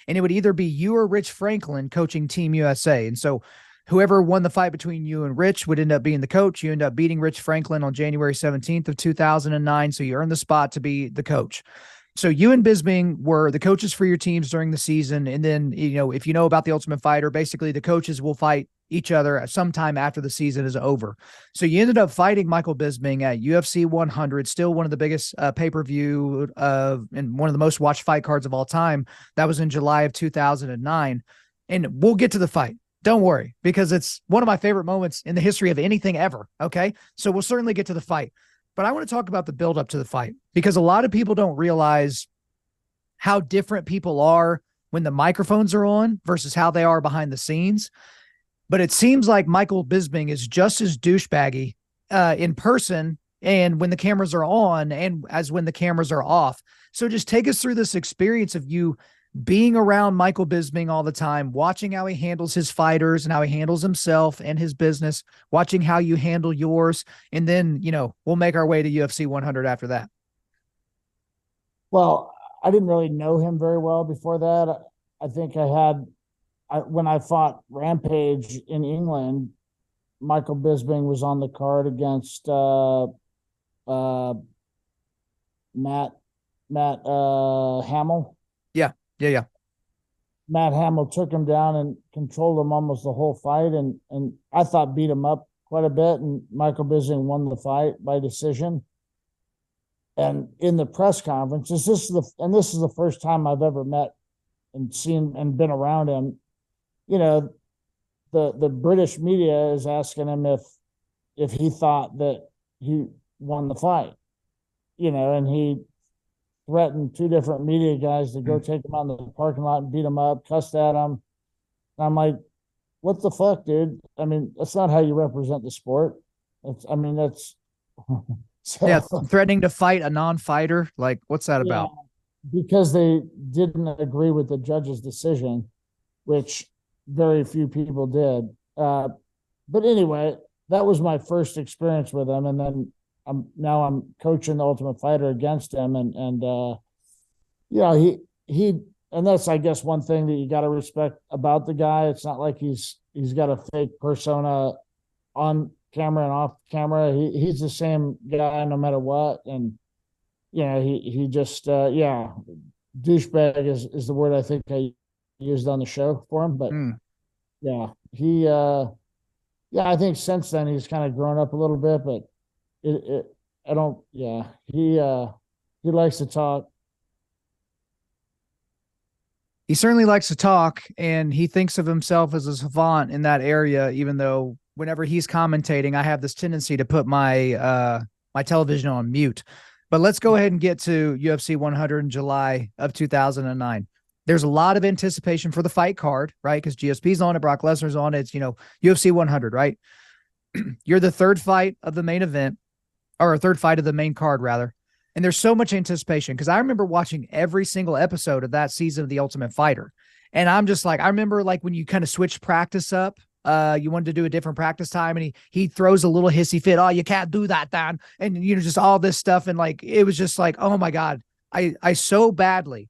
Speaker 1: and it would either be you or Rich Franklin coaching Team USA. And so whoever won the fight between you and Rich would end up being the coach. You end up beating Rich Franklin on January 17th of 2009. So you earned the spot to be the coach. So you and Bisping were the coaches for your teams during the season. And then, if you know about the Ultimate Fighter, basically the coaches will fight each other sometime after the season is over. So you ended up fighting Michael Bisping at UFC 100, still one of the biggest pay-per-view and one of the most watched fight cards of all time. That was in July of 2009. And we'll get to the fight. Don't worry, because it's one of my favorite moments in the history of anything ever. Okay. So we'll certainly get to the fight, but I want to talk about the build up to the fight, because a lot of people don't realize how different people are when the microphones are on versus how they are behind the scenes. But it seems like Michael Bisping is just as douchebaggy in person and when the cameras are on and as when the cameras are off. So just take us through this experience of you being around Michael Bisping all the time, watching how he handles his fighters and how he handles himself and his business, watching how you handle yours. And then, we'll make our way to UFC 100 after that.
Speaker 2: Well, I didn't really know him very well before that. I think when I fought Rampage in England, Michael Bisping was on the card against Matt Hamill.
Speaker 1: Yeah.
Speaker 2: Matt Hamill took him down and controlled him almost the whole fight, and I thought beat him up quite a bit, and Michael Bisping won the fight by decision. And in the press conference, this is the first time I've ever met and seen and been around him. The British media is asking him if he thought that he won the fight, and he threatened two different media guys to go take him out in the parking lot and beat him up, cussed at him. And I'm like, what the fuck, dude? I mean, that's not how you represent the sport. That's
Speaker 1: so, yeah, threatening to fight a non-fighter. Like, what's that about?
Speaker 2: Because they didn't agree with the judge's decision, which very few people did. But anyway, that was my first experience with him. And then I'm coaching the Ultimate Fighter against him, and he and that's, I guess, one thing that you got to respect about the guy. It's not like he's got a fake persona on camera and off camera. He's the same guy no matter what, and he just douchebag is the word I think I used on the show for him, but I think since then he's kind of grown up a little bit, but he likes to talk.
Speaker 1: He certainly likes to talk, and he thinks of himself as a savant in that area, even though whenever he's commentating, I have this tendency to put my my television on mute. But let's go ahead and get to UFC 100 in July of 2009. There's a lot of anticipation for the fight card, right? Because GSP's on it, Brock Lesnar's on it. It's, UFC 100, right? You're the third fight of the main event, or a third fight of the main card, rather. And there's so much anticipation, because I remember watching every single episode of that season of The Ultimate Fighter. And I'm just like, I remember like when you kind of switch practice up, you wanted to do a different practice time, and he throws a little hissy fit. Oh, you can't do that, Dan. And, just all this stuff. And like, it was just like, oh my God, I so badly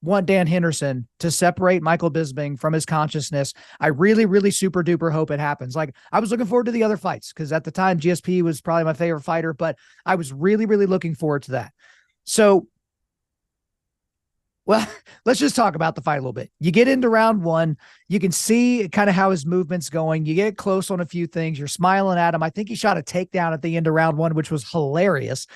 Speaker 1: want Dan Henderson to separate Michael Bisping from his consciousness. I really, really super duper hope it happens. Like, I was looking forward to the other fights because at the time GSP was probably my favorite fighter, but I was really, really looking forward to that. So, well, let's just talk about the fight a little bit. You get into round one, you can see kind of how his movement's going. You get close on a few things. You're smiling at him. I think he shot a takedown at the end of round one, which was hilarious,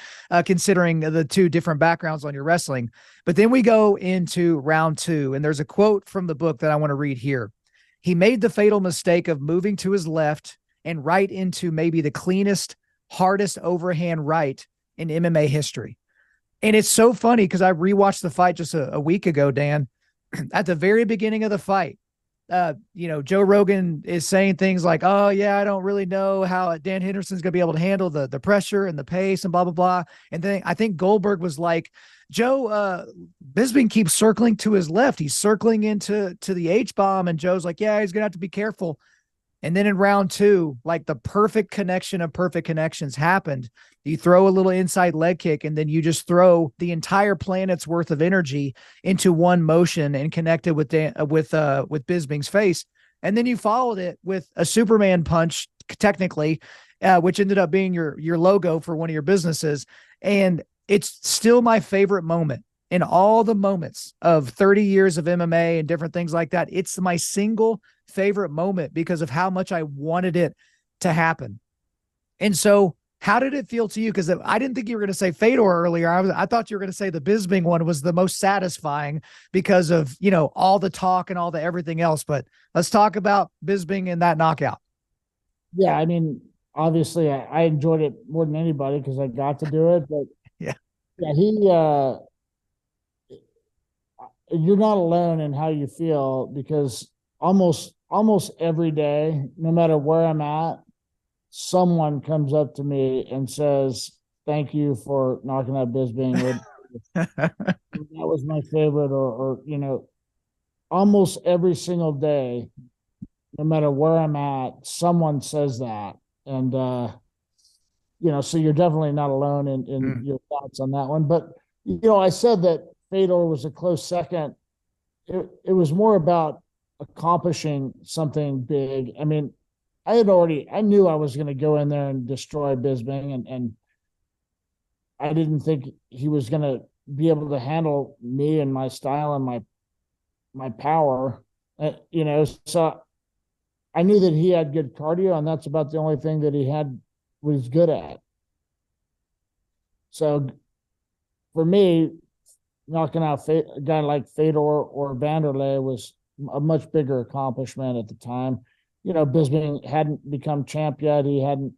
Speaker 1: considering the two different backgrounds on your wrestling. But then we go into round two, and there's a quote from the book that I want to read here. He made the fatal mistake of moving to his left and right into maybe the cleanest, hardest overhand right in MMA history. And it's so funny because I rewatched the fight just a week ago, Dan. At the very beginning of the fight, Joe Rogan is saying things like, oh, yeah, I don't really know how Dan Henderson's going to be able to handle the pressure and the pace and blah, blah, blah. And then I think Goldberg was like, Joe, Bisping keeps circling to his left. He's circling into the H-bomb. And Joe's like, yeah, he's going to have to be careful. And then in round two, like the perfect connection of perfect connections happened. You throw a little inside leg kick, and then you just throw the entire planet's worth of energy into one motion and connect it with Bisping's face. And then you followed it with a Superman punch, technically, which ended up being your logo for one of your businesses. And it's still my favorite moment in all the moments of 30 years of MMA and different things like that. It's my single favorite moment because of how much I wanted it to happen. And so how did it feel to you? Because I didn't think you were going to say Fedor earlier. I thought you were going to say the Bisping one was the most satisfying because of, all the talk and all the everything else. But let's talk about Bisping and that knockout.
Speaker 2: Yeah, I mean, obviously I enjoyed it more than anybody because I got to do it. But
Speaker 1: yeah,
Speaker 2: you're not alone in how you feel because almost every day, no matter where I'm at, someone comes up to me and says, "Thank you for knocking out Bisping." That was my favorite, or almost every single day, no matter where I'm at, someone says that, and so you're definitely not alone in your thoughts on that one. But I said that Fedor was a close second. It was more about accomplishing something big. I mean, I knew I was going to go in there and destroy Bisping, and I didn't think he was going to be able to handle me and my style and my power. So I knew that he had good cardio, and that's about the only thing that he was good at. So for me, knocking out a guy like Fedor or Wanderlei was a much bigger accomplishment at the time. Bisping hadn't become champ yet. He hadn't,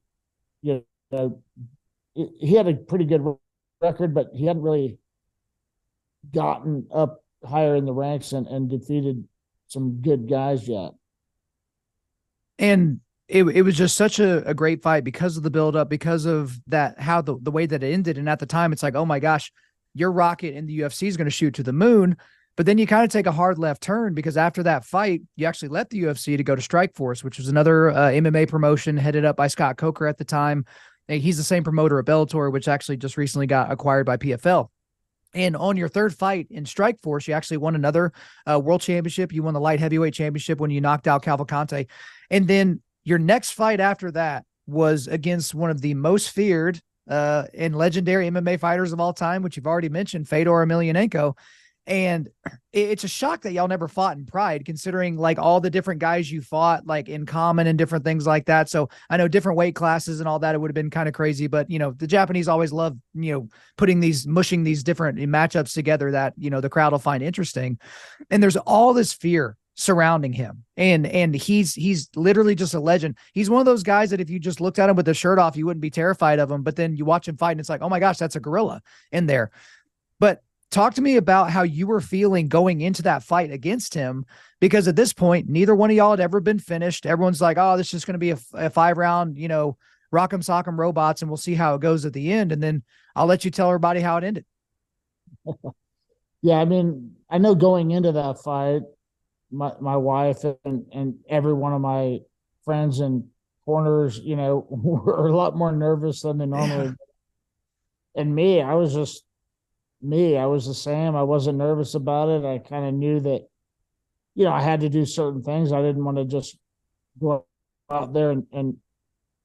Speaker 2: he had a pretty good record, but he hadn't really gotten up higher in the ranks and defeated some good guys yet.
Speaker 1: And it was just such a great fight because of the buildup, because of that, how the way that it ended. And at the time, it's like, oh my gosh, your rocket in the UFC is going to shoot to the moon. But then you kind of take a hard left turn because after that fight, you actually left the UFC to go to Strikeforce, which was another MMA promotion headed up by Scott Coker at the time. And he's the same promoter at Bellator, which actually just recently got acquired by PFL. And on your third fight in Strikeforce, you actually won another world championship. You won the light heavyweight championship when you knocked out Cavalcante. And then your next fight after that was against one of the most feared and legendary MMA fighters of all time, which you've already mentioned, Fedor Emelianenko. And it's a shock that y'all never fought in Pride, considering like all the different guys you fought, like in common and different things like that. So I know different weight classes and all that, it would have been kind of crazy, but the Japanese always love, mushing these different matchups together that, the crowd will find interesting. And there's all this fear surrounding him. And he's literally just a legend. He's one of those guys that if you just looked at him with the shirt off, you wouldn't be terrified of him. But then you watch him fight and it's like, oh my gosh, that's a gorilla in there. But talk to me about how you were feeling going into that fight against him, because at this point, neither one of y'all had ever been finished. Everyone's like, oh, this is just going to be a 5-round, rock'em sock'em robots, and we'll see how it goes at the end. And then I'll let you tell everybody how it ended.
Speaker 2: Yeah, I mean, I know going into that fight, my wife and every one of my friends and corners, were a lot more nervous than they normally. Yeah. And me, I was just me. I was the same. I wasn't nervous about it. I kind of knew that, I had to do certain things. I didn't want to just go out there and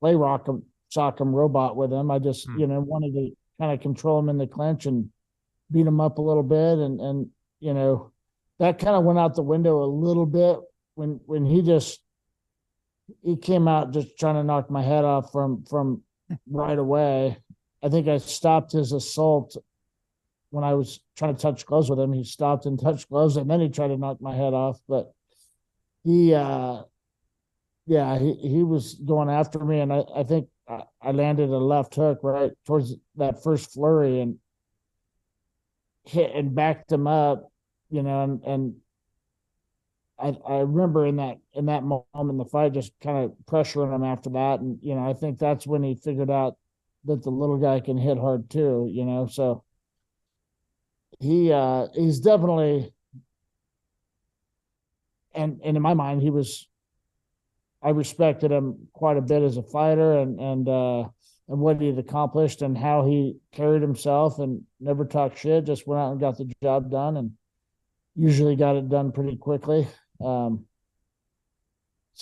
Speaker 2: play rock'em sock'em robot with him. I just, wanted to kind of control him in the clinch and beat him up a little bit. And that kind of went out the window a little bit when he came out just trying to knock my head off from right away. I think I stopped his assault when I was trying to touch gloves with him. He stopped and touched gloves, and then he tried to knock my head off. But he was going after me, and I think I landed a left hook right towards that first flurry and hit and backed him up, and I remember in that moment in the fight just kind of pressuring him after that. And, I think that's when he figured out that the little guy can hit hard too, so he's definitely, and in my mind, I respected him quite a bit as a fighter and what he had accomplished and how he carried himself and never talked shit, just went out and got the job done and usually got it done pretty quickly. So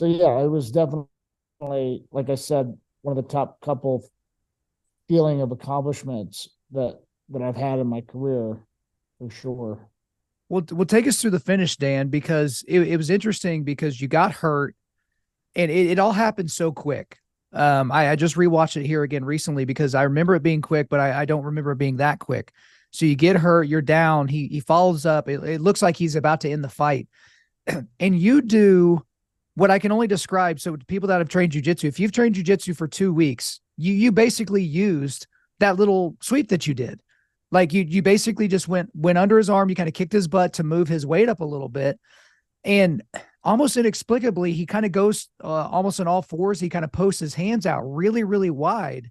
Speaker 2: yeah, it was definitely, like I said, one of the top couple feeling of accomplishments that I've had in my career for sure.
Speaker 1: Well, take us through the finish, Dan, because it was interesting because you got hurt and it all happened so quick. I just rewatched it here again recently because I remember it being quick, but I don't remember it being that quick. So you get hurt, you're down. He follows up. It looks like he's about to end the fight. And you do what I can only describe. So people that have trained jiu-jitsu, if you've trained jiu-jitsu for 2 weeks, you basically used that little sweep that you did. Like you basically just went under his arm. You kind of kicked his butt to move his weight up a little bit. And almost inexplicably, he kind of goes almost on all fours. He kind of posts his hands out really, really wide.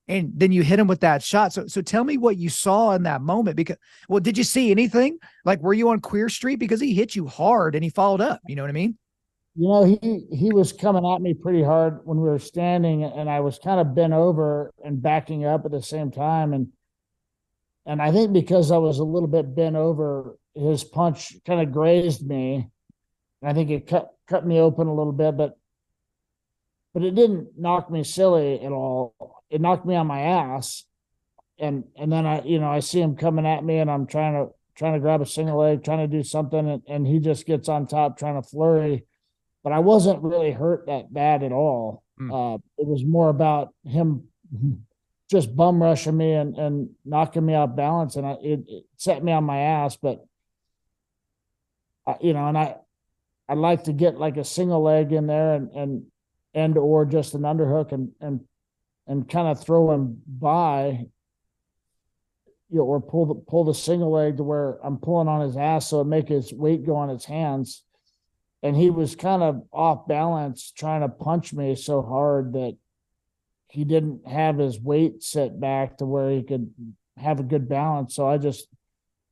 Speaker 1: And then you hit him with that shot. So tell me what you saw in that moment, because, well, did you see anything? Like, were you on Queer Street? Because he hit you hard and he followed up. You know what I mean?
Speaker 2: He was coming at me pretty hard when we were standing, and I was kind of bent over and backing up at the same time. And I think because I was a little bit bent over, his punch kind of grazed me. And I think it cut me open a little bit, but it didn't knock me silly at all. It knocked me on my ass. And then I see him coming at me, and I'm trying to grab a single leg, trying to do something, and he just gets on top trying to flurry. But I wasn't really hurt that bad at all. It was more about him just bum rushing me and knocking me off balance, and it set me on my ass. But I'd like to get like a single leg in there and or just an underhook and kind of throw him by, or pull the single leg to where I'm pulling on his ass so it make his weight go on his hands. And he was kind of off balance trying to punch me so hard that he didn't have his weight set back to where he could have a good balance. So I just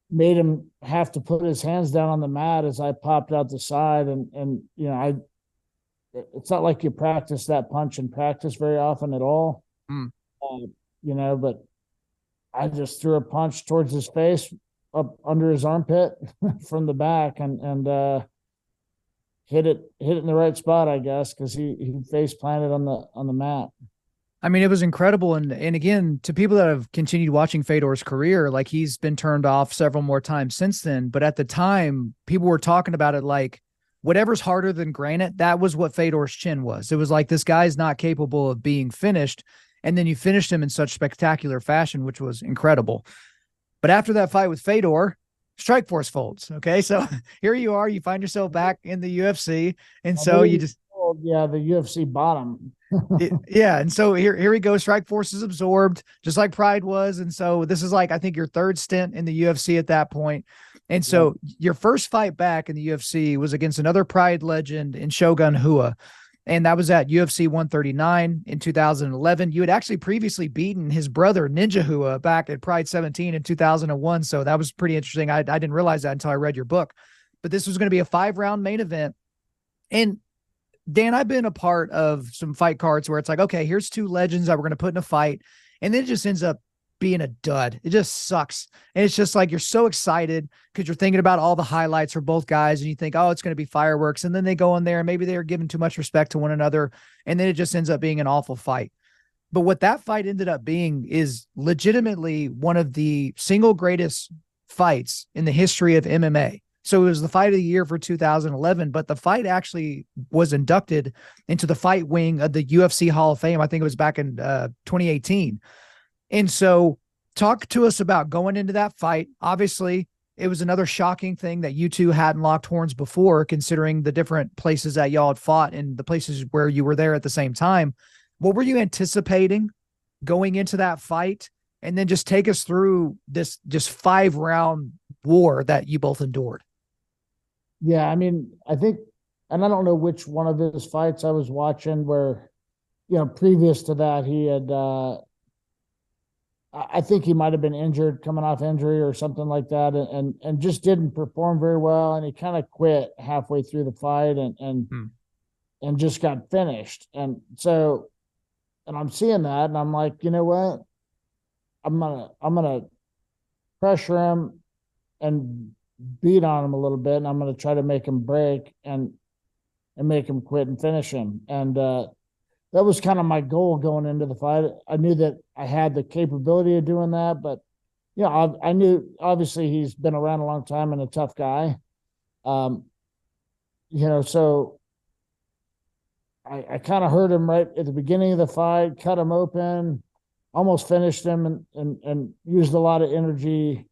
Speaker 2: made him have to put his hands down on the mat as I popped out the side. And it's not like you practice that punch in practice very often at all. But I just threw a punch towards his face up under his armpit from the back and hit it in the right spot, I guess, because he face planted on the mat.
Speaker 1: I mean, it was incredible. And again, to people that have continued watching Fedor's career, like, he's been turned off several more times since then. But at the time, people were talking about it like, whatever's harder than granite, that was what Fedor's chin was. It was like, this guy's not capable of being finished. And then you finished him in such spectacular fashion, which was incredible. But after that fight with Fedor, Strikeforce folds. Okay. So here you are, you find yourself back in the UFC. And so you just,
Speaker 2: the UFC bottom.
Speaker 1: yeah. And so here we go. Strikeforce is absorbed just like Pride was. And so this is like, I think, your third stint in the UFC at that point. And so your first fight back in the UFC was against another Pride legend in Shogun Rua. And that was at UFC 139 in 2011. You had actually previously beaten his brother Ninja Rua back at Pride 17 in 2001. So that was pretty interesting. I didn't realize that until I read your book. But this was going to be a 5-round main event. And Dan, I've been a part of some fight cards where it's like, okay, here's two legends that we're going to put in a fight. And then it just ends up being a dud. It just sucks. And it's just like you're so excited because you're thinking about all the highlights for both guys and you think, oh, it's going to be fireworks. And then they go in there and maybe they're giving too much respect to one another. And then it just ends up being an awful fight. But what that fight ended up being is legitimately one of the single greatest fights in the history of MMA. So it was the fight of the year for 2011, but the fight actually was inducted into the fight wing of the UFC Hall of Fame. I think it was back in 2018. And so talk to us about going into that fight. Obviously, it was another shocking thing that you two hadn't locked horns before, considering the different places that y'all had fought and the places where you were there at the same time. What were you anticipating going into that fight? And then just take us through this just 5-round war that you both endured.
Speaker 2: Yeah, I mean, I think, and I don't know which one of his fights I was watching where, previous to that, he had, I think he might have been injured, coming off injury or something like that, and just didn't perform very well. And he kind of quit halfway through the fight and just got finished. And so, and I'm seeing that and I'm like, you know what? I'm gonna pressure him and beat on him a little bit, and I'm going to try to make him break and make him quit and finish him. And that was kind of my goal going into the fight. I knew that I had the capability of doing that, but I knew obviously he's been around a long time and a tough guy. So I kind of hurt him right at the beginning of the fight, cut him open, almost finished him, and used a lot of energy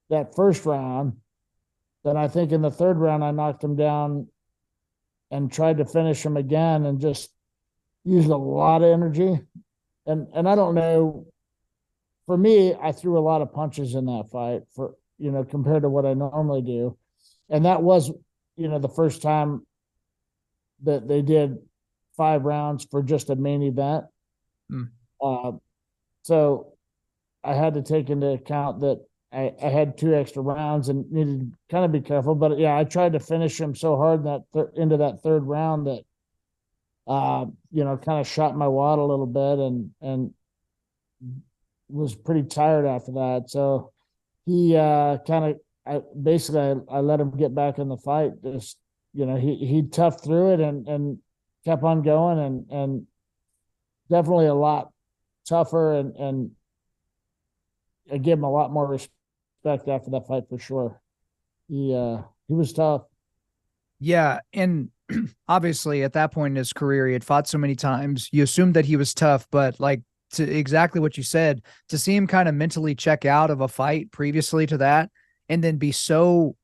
Speaker 2: that first round. Then I think in the third round, I knocked him down and tried to finish him again and just used a lot of energy. And I don't know, for me, I threw a lot of punches in that fight compared to what I normally do. And that was, the first time that they did 5 rounds for just a main event. So I had to take into account that I had 2 extra rounds and needed to kind of be careful. But yeah, I tried to finish him so hard into that third round that, kind of shot my wad a little bit and was pretty tired after that. So he I let him get back in the fight. Just, he toughed through it and kept on going and definitely a lot tougher and I gave him a lot more respect after that fight for sure. He was tough.
Speaker 1: Yeah, and obviously at that point in his career, he had fought so many times. You assumed that he was tough, but like to exactly what you said, to see him kind of mentally check out of a fight previously to that, and then be so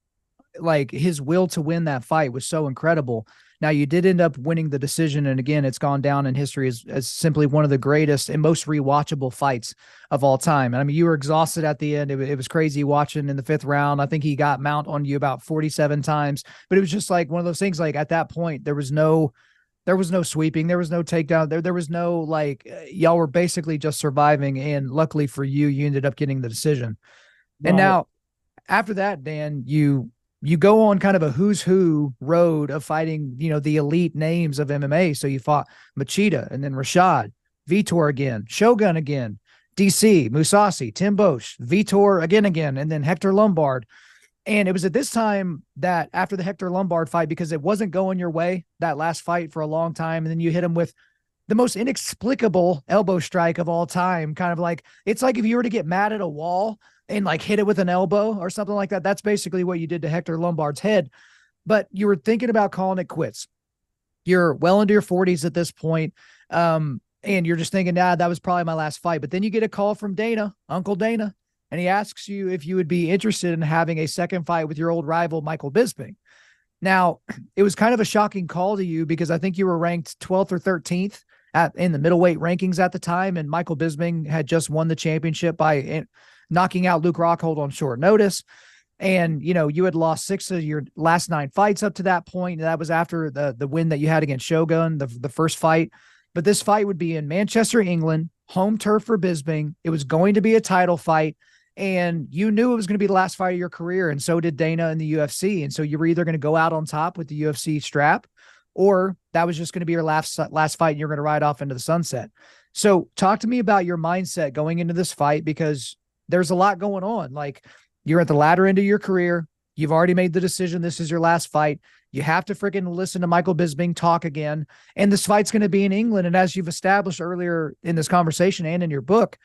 Speaker 1: like his will to win that fight was so incredible. Now, you did end up winning the decision, and again, it's gone down in history as simply one of the greatest and most rewatchable fights of all time. And I mean, you were exhausted at the end. It was crazy watching in the 5th round. I think he got mount on you about 47 times, but it was just like one of those things. Like at that point, there was no sweeping, there was no takedown, there was no y'all were basically just surviving. And luckily for you, you ended up getting the decision. Right. And now after that, Dan, you go on kind of a who's who road of fighting, the elite names of MMA. So you fought Machida and then Rashad, Vitor again, Shogun again, DC, Mousasi, Tim Bosch, Vitor again, and then Hector Lombard. And it was at this time that after the Hector Lombard fight, because it wasn't going your way, that last fight for a long time, and then you hit him with the most inexplicable elbow strike of all time. Kind of like, it's like if you were to get mad at a wall and like hit it with an elbow or something like that. That's basically what you did to Hector Lombard's head. But you were thinking about calling it quits. You're well into your 40s at this point, and you're just thinking, that was probably my last fight. But then you get a call from Dana, Uncle Dana, and he asks you if you would be interested in having a second fight with your old rival, Michael Bisping. Now, it was kind of a shocking call to you because I think you were ranked 12th or 13th in the middleweight rankings at the time, and Michael Bisping had just won the championship by knocking out Luke Rockhold on short notice. And, you had lost 6 of your last 9 fights up to that point. That was after the win that you had against Shogun, the first fight. But this fight would be in Manchester, England, home turf for Bisping. It was going to be a title fight. And you knew it was going to be the last fight of your career. And so did Dana in the UFC. And so you were either going to go out on top with the UFC strap, or that was just going to be your last fight and you're going to ride off into the sunset. So talk to me about your mindset going into this fight, because there's a lot going on. Like, you're at the latter end of your career. You've already made the decision. This is your last fight. You have to freaking listen to Michael Bisping talk again. And this fight's going to be in England. And as you've established earlier in this conversation and in your book,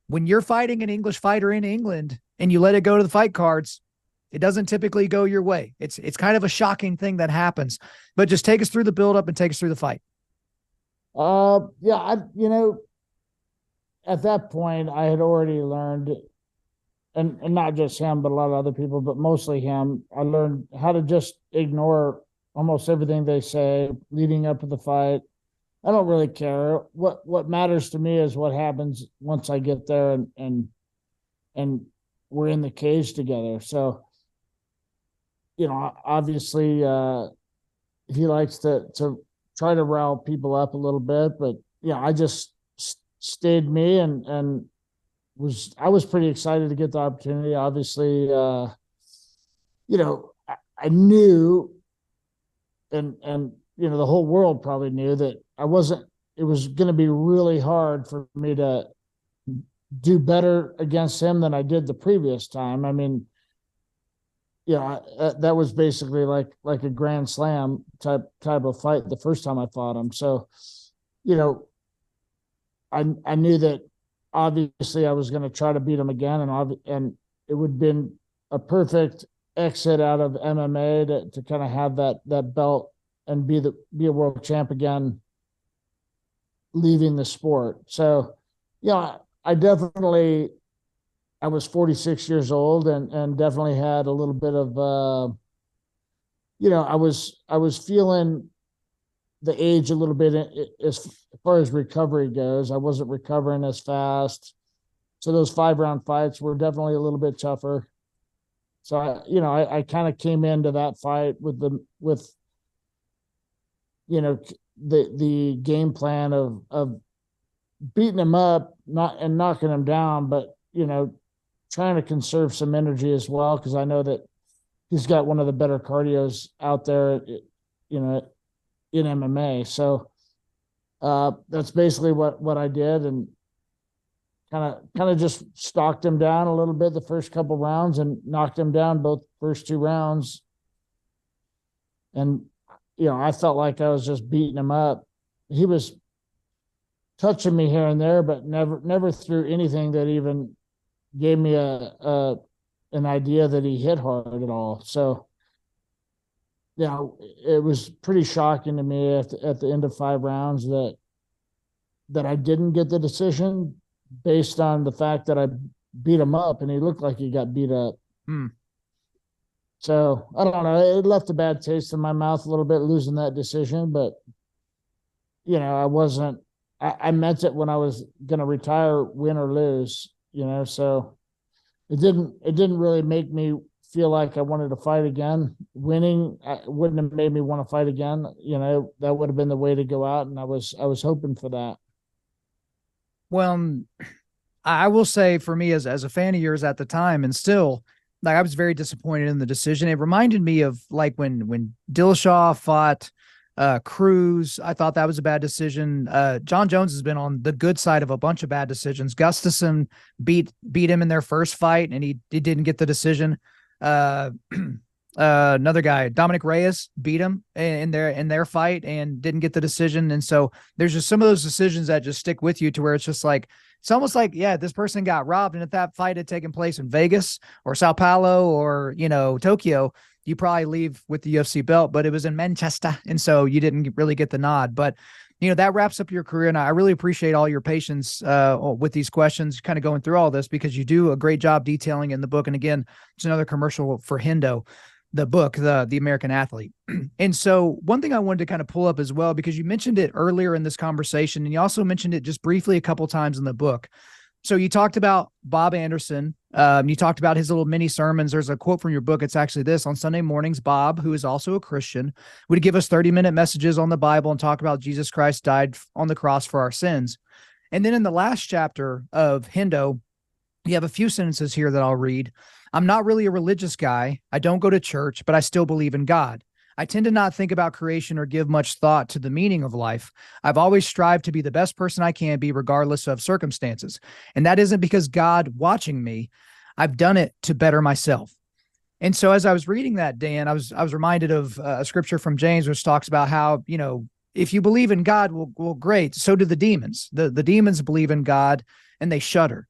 Speaker 1: when you're fighting an English fighter in England and you let it go to the fight cards, it doesn't typically go your way. It's kind of a shocking thing that happens. But just take us through the buildup and take us through the fight.
Speaker 2: Yeah, at that point I had already learned, and not just him, but a lot of other people, but mostly him. I learned how to just ignore almost everything they say leading up to the fight. I don't really care. What matters to me is what happens once I get there and we're in the cage together. So, obviously, he likes to try to rile people up a little bit, but yeah, I just stayed me and I was pretty excited to get the opportunity. Obviously, I knew, and the whole world probably knew that it was going to be really hard for me to do better against him than I did the previous time. I mean, that was basically like a grand slam type of fight the first time I fought him. So, I knew that obviously I was going to try to beat him again, and it would have been a perfect exit out of MMA to kind of have that belt and be a world champ again, leaving the sport. So, I was 46 years old and definitely had a little bit of, I was feeling the age a little bit as far as recovery goes. I wasn't recovering as fast. So those 5-round fights were definitely a little bit tougher. So I kind of came into that fight with the game plan of beating him up, and knocking him down, but trying to conserve some energy as well, because I know that he's got one of the better cardios out there, in MMA. So that's basically what I did, and kind of just stalked him down a little bit the first couple rounds and knocked him down both first 2 rounds. And I felt like I was just beating him up. He was touching me here and there, but never threw anything that even gave me an idea that he hit hard at all. So, it was pretty shocking to me at the end of 5 rounds that I didn't get the decision, based on the fact that I beat him up and he looked like he got beat up. So I don't know. It left a bad taste in my mouth a little bit, losing that decision, but I meant it when I was going to retire, win or lose, so it didn't really make me feel like I wanted to fight again. Winning wouldn't have made me want to fight again. That would have been the way to go out. And I was hoping for that.
Speaker 1: Well, I will say, for me, as a fan of yours at the time, and still, like, I was very disappointed in the decision. It reminded me of like when Dillashaw fought Cruz. I thought that was a bad decision. John Jones has been on the good side of a bunch of bad decisions. Gustafsson beat him in their first fight, and he didn't get the decision. Another guy, Dominic Reyes, beat him in their fight and didn't get the decision. And so there's just some of those decisions that just stick with you, to where it's just like, it's almost like, yeah, this person got robbed. And if that fight had taken place in Vegas or Sao Paulo or, Tokyo, you probably leave with the UFC belt, but it was in Manchester. And so you didn't really get the nod. But, that wraps up your career. And I really appreciate all your patience with these questions, kind of going through all this, because you do a great job detailing in the book. And again, it's another commercial for Hendo, the book, the American Athlete. And so one thing I wanted to kind of pull up as well, because you mentioned it earlier in this conversation, and you also mentioned it just briefly a couple times in the book. So you talked about Bob Anderson. You talked about his little mini sermons. There's a quote from your book. It's actually this: on Sunday mornings, Bob, who is also a Christian, would give us 30-minute messages on the Bible and talk about Jesus Christ died on the cross for our sins. And then in the last chapter of Hendo, you have a few sentences here that I'll read. I'm not really a religious guy. I don't go to church, but I still believe in God. I tend to not think about creation or give much thought to the meaning of life. I've always strived to be the best person I can be, regardless of circumstances. And that isn't because God watching me. I've done it to better myself. And so as I was reading that, Dan, I was reminded of a scripture from James, which talks about how, if you believe in God, well, great. So do the demons. The demons believe in God and they shudder.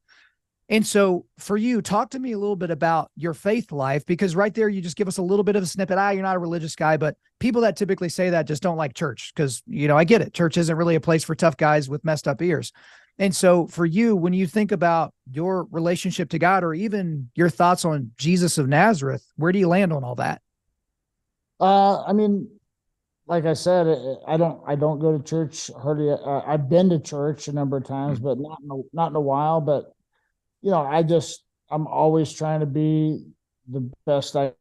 Speaker 1: And so for you, talk to me a little bit about your faith life, because right there, you just give us a little bit of a snippet. You're not a religious guy, but people that typically say that just don't like church because, I get it. Church isn't really a place for tough guys with messed up ears. And so for you, when you think about your relationship to God or even your thoughts on Jesus of Nazareth, where do you land on all that?
Speaker 2: I mean, like I said, I don't go to church. Hardly. I've been to church a number of times, but not in a while. But I'm always trying to be the best I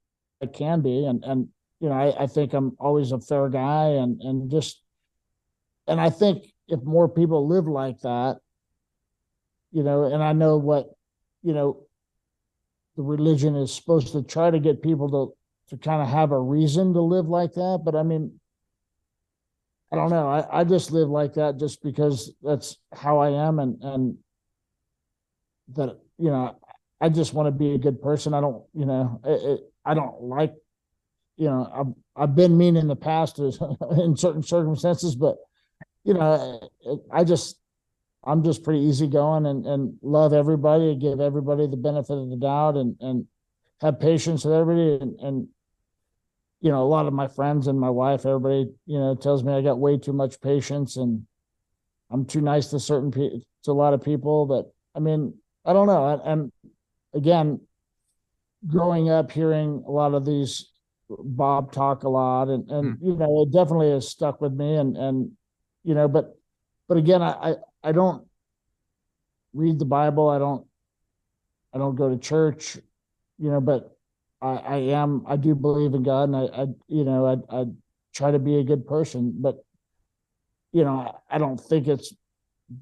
Speaker 2: can be. And I think I'm always a fair guy and I think if more people live like that, and I know what, the religion is supposed to try to get people to kind of have a reason to live like that. But I mean, I don't know. I just live like that just because that's how I am. And that, I just want to be a good person. I don't, I don't like, I've been mean in the past in certain circumstances, but, I'm just pretty easygoing and love everybody, give everybody the benefit of the doubt and have patience with everybody. And a lot of my friends and my wife, everybody, tells me I got way too much patience and I'm too nice to to a lot of people. But I mean, I don't know. And again, growing up hearing a lot of these Bob talk a lot and it definitely has stuck with me and but again, I don't read the Bible. I don't go to church, but I do believe in God and I try to be a good person, but I don't think it's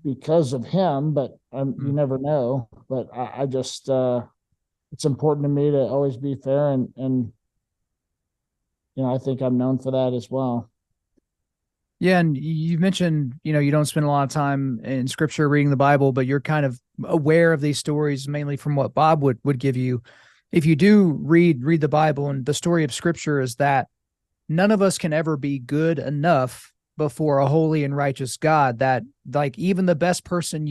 Speaker 2: because of him, but you never know. But I just it's important to me to always be fair and I think I'm known for that as well.
Speaker 1: Yeah, and you mentioned, you don't spend a lot of time in scripture reading the Bible, but you're kind of aware of these stories mainly from what Bob would give you. If you do read the Bible, and the story of scripture is that none of us can ever be good enough before a holy and righteous God, that like even the best person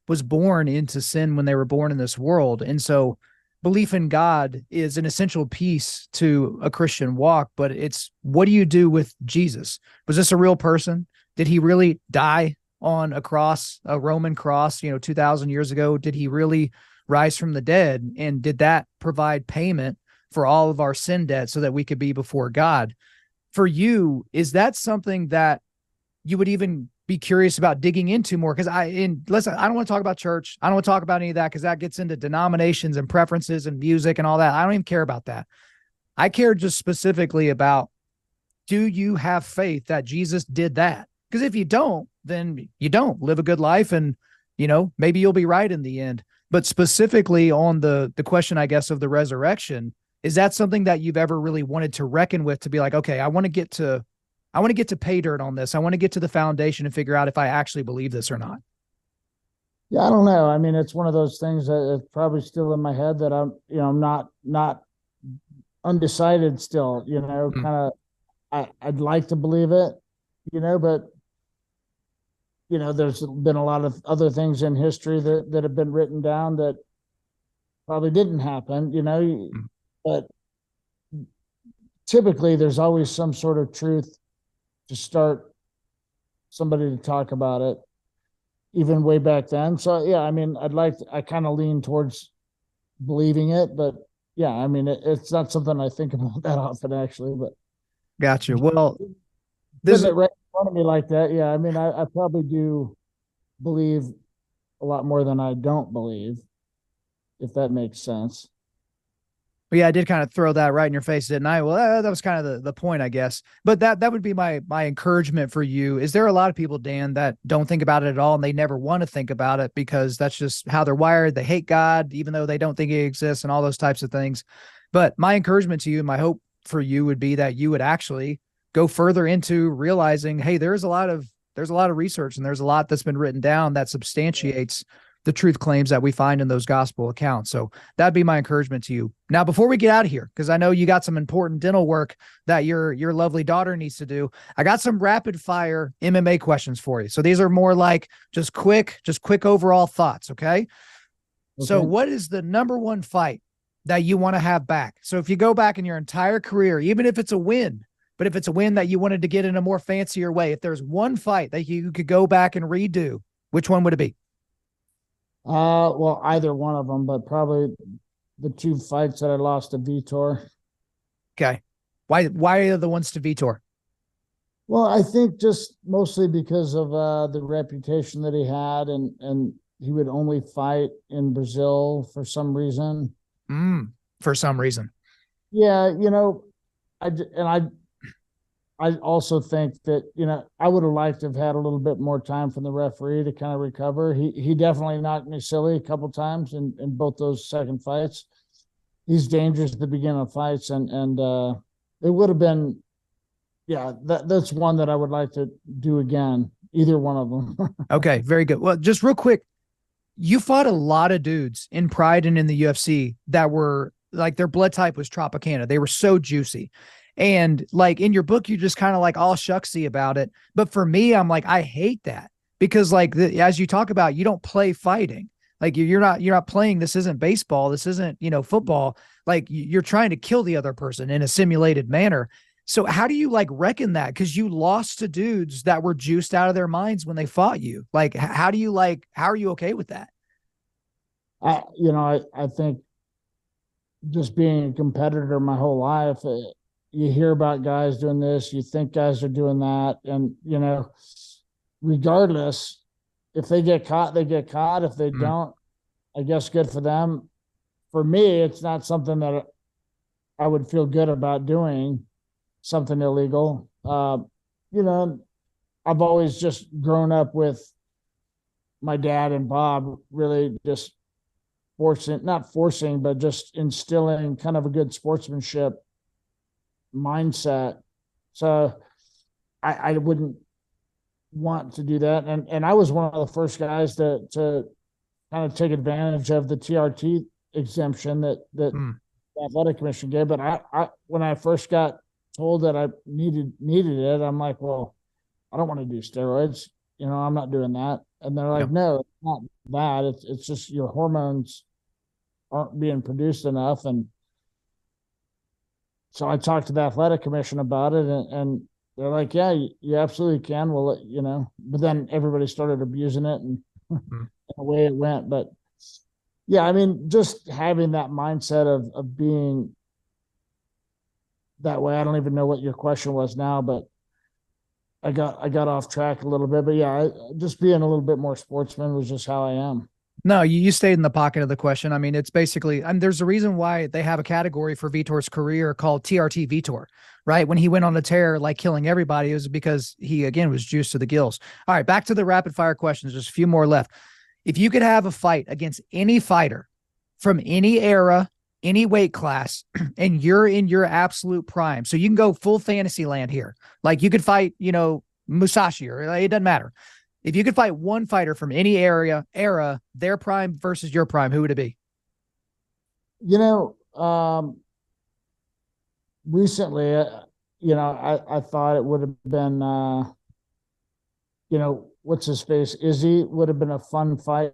Speaker 1: was born into sin when they were born in this world. And so belief in God is an essential piece to a Christian walk, but it's what do you do with Jesus? Was this a real person? Did he really die on a cross, a Roman cross, 2,000 years ago? Did he really rise from the dead? And did that provide payment for all of our sin debt so that we could be before God? For you, is that something that you would even be curious about digging into more? Because listen, I don't want to talk about church. I don't want to talk about any of that because that gets into denominations and preferences and music and all that. I don't even care about that. I care just specifically about, do you have faith that Jesus did that? Because if you don't, then you don't live a good life and, maybe you'll be right in the end. But specifically on the question, I guess, of the resurrection, is that something that you've ever really wanted to reckon with, to be like, okay, I want to get to pay dirt on this. I want to get to the foundation and figure out if I actually believe this or not.
Speaker 2: Yeah, I don't know. I mean, it's one of those things that it's probably still in my head that I'm not undecided still, kind of, I'd like to believe it, but there's been a lot of other things in history that have been written down that probably didn't happen, but typically there's always some sort of truth to start somebody to talk about it, even way back then. So yeah, I mean, I kind of lean towards believing it, but yeah, I mean, it's not something I think about that often actually, but.
Speaker 1: Gotcha. Well, this is
Speaker 2: it right in front of me like that. Yeah. I mean, I probably do believe a lot more than I don't believe, if that makes sense.
Speaker 1: Well, yeah, I did kind of throw that right in your face, didn't I? Well, that was kind of the point, I guess. But that would be my encouragement for you. Is there a lot of people, Dan, that don't think about it at all and they never want to think about it because that's just how they're wired? They hate God, even though they don't think he exists and all those types of things. But my encouragement to you and my hope for you would be that you would actually go further into realizing, hey, there's a lot of research and there's a lot that's been written down that substantiates the truth claims that we find in those gospel accounts. So that'd be my encouragement to you. Now, before we get out of here, because I know you got some important dental work that your lovely daughter needs to do, I got some rapid fire MMA questions for you. So these are more like just quick overall thoughts. Okay. So what is the number one fight that you want to have back? So if you go back in your entire career, even if it's a win, but if it's a win that you wanted to get in a more fancier way, if there's one fight that you could go back and redo, which one would it be?
Speaker 2: Well, either one of them, but probably the two fights that I lost to Vitor.
Speaker 1: Okay. Why are the ones to Vitor?
Speaker 2: Well, I think just mostly because of the reputation that he had, and he would only fight in Brazil for some reason.
Speaker 1: For some reason.
Speaker 2: Yeah, I also think that, I would have liked to have had a little bit more time from the referee to kind of recover. He definitely knocked me silly a couple times in both those second fights. He's dangerous at the beginning of fights, and it would have been, that's one that I would like to do again, either one of them.
Speaker 1: Okay, very good. Well, just real quick, you fought a lot of dudes in Pride and in the UFC that were like, their blood type was Tropicana. They were so juicy. And like in your book, you're just kind of like all shucksy about it. But for me, I'm like, I hate that because like as you talk about, you don't play fighting. Like you're not playing. This isn't baseball. This isn't, football. Like you're trying to kill the other person in a simulated manner. So how do you like reckon that? Because you lost to dudes that were juiced out of their minds when they fought you. Like, how are you okay with that?
Speaker 2: I think just being a competitor my whole life, you hear about guys doing this, you think guys are doing that. And, regardless, if they get caught, they get caught. If they don't, I guess good for them. For me, it's not something that I would feel good about doing, something illegal. I've always just grown up with my dad and Bob really just not forcing, but just instilling kind of a good sportsmanship mindset. So I wouldn't want to do that. And I was one of the first guys to kind of take advantage of the TRT exemption that the athletic commission gave. But I when I first got told that I needed it, I'm like, well, I don't want to do steroids. I'm not doing that. And they're like, no, it's not that. It's just your hormones aren't being produced enough. And so I talked to the athletic commission about it, and they're like, yeah, you absolutely can. Well, but then everybody started abusing it, and away it went. But yeah, I mean, just having that mindset of being that way. I don't even know what your question was now, but I got off track a little bit. But yeah, just being a little bit more sportsman was just how I am.
Speaker 1: No, you stayed in the pocket of the question. I mean, it's basically, and there's a reason why they have a category for Vitor's career called TRT Vitor, right? When he went on a tear, like killing everybody, it was because he, again, was juiced to the gills. All right, back to the rapid fire questions. There's a few more left. If you could have a fight against any fighter from any era, any weight class, and you're in your absolute prime, so you can go full fantasy land here. Like you could fight, Musashi, or it doesn't matter. If you could fight one fighter from any era, their prime versus your prime, who would it be?
Speaker 2: Recently, I thought it would have been, what's his face? Izzy would have been a fun fight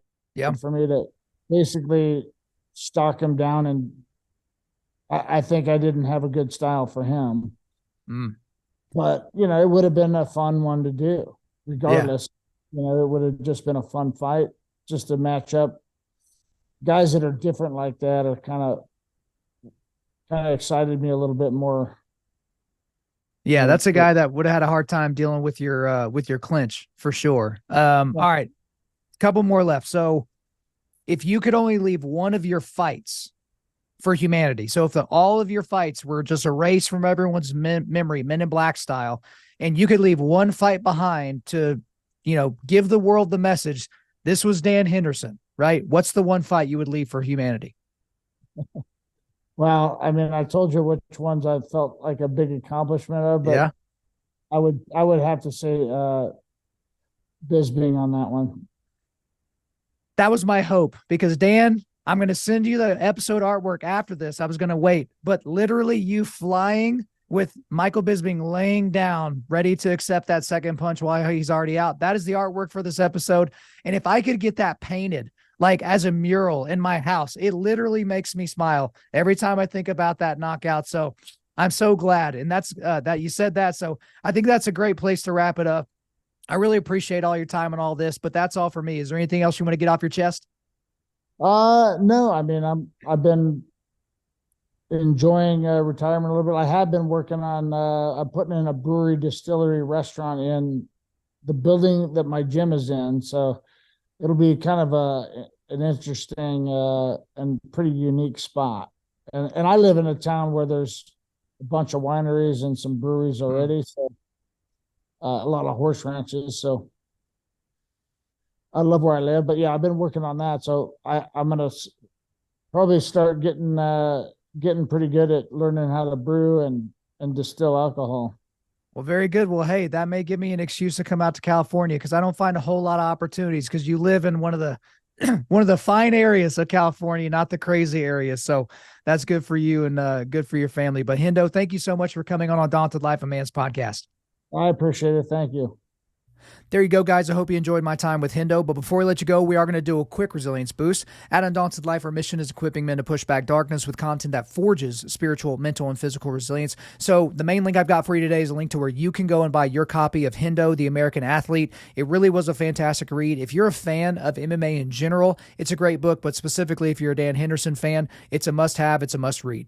Speaker 2: for me to basically stalk him down. And I think I didn't have a good style for him. But, it would have been a fun one to do regardless. It would have just been a fun fight just to match up. Guys that are different like that are kind of excited me a little bit more.
Speaker 1: Yeah, that's a guy that would have had a hard time dealing with your clinch for sure. All right, couple more left. So if you could only leave one of your fights for humanity, so if all of your fights were just erased from everyone's memory, Men in Black style, and you could leave one fight behind to give the world the message, this was Dan Henderson, right? What's the one fight you would leave for humanity?
Speaker 2: Well, I mean, I told you which ones I felt like a big accomplishment of, but
Speaker 1: Yeah.
Speaker 2: I would have to say Bisping on that one.
Speaker 1: That was my hope because Dan, I'm going to send you the episode artwork after this. I was going to wait, but literally you flying with Michael Bisping laying down, ready to accept that second punch while he's already out. That is the artwork for this episode. And if I could get that painted like as a mural in my house, it literally makes me smile every time I think about that knockout. So I'm so glad. And that's that you said that. So I think that's a great place to wrap it up. I really appreciate all your time and all this, but that's all for me. Is there anything else you want to get off your chest?
Speaker 2: No, I mean, I've been enjoying retirement a little bit. I have been working on I'm putting in a brewery distillery restaurant in the building that my gym is in. So it'll be kind of an interesting and pretty unique spot. And I live in a town where there's a bunch of wineries and some breweries already. So a lot of horse ranches. So I love where I live. But yeah, I've been working on that. So I'm gonna probably start getting pretty good at learning how to brew and distill alcohol.
Speaker 1: Well, very good. Well, hey, that may give me an excuse to come out to California because I don't find a whole lot of opportunities because you live in one of the one of the fine areas of California, not the crazy areas. So that's good for you and good for your family. But Hendo, thank you so much for coming on Undaunted.Life, a man's podcast.
Speaker 2: I appreciate it. Thank you.
Speaker 1: There you go, guys. I hope you enjoyed my time with Hendo. But before we let you go, we are going to do a quick resilience boost. At Undaunted Life, our mission is equipping men to push back darkness with content that forges spiritual, mental, and physical resilience. So the main link I've got for you today is a link to where you can go and buy your copy of Hendo, the American Athlete. It really was a fantastic read. If you're a fan of MMA in general, it's a great book. But specifically, if you're a Dan Henderson fan, it's a must-have. It's a must-read.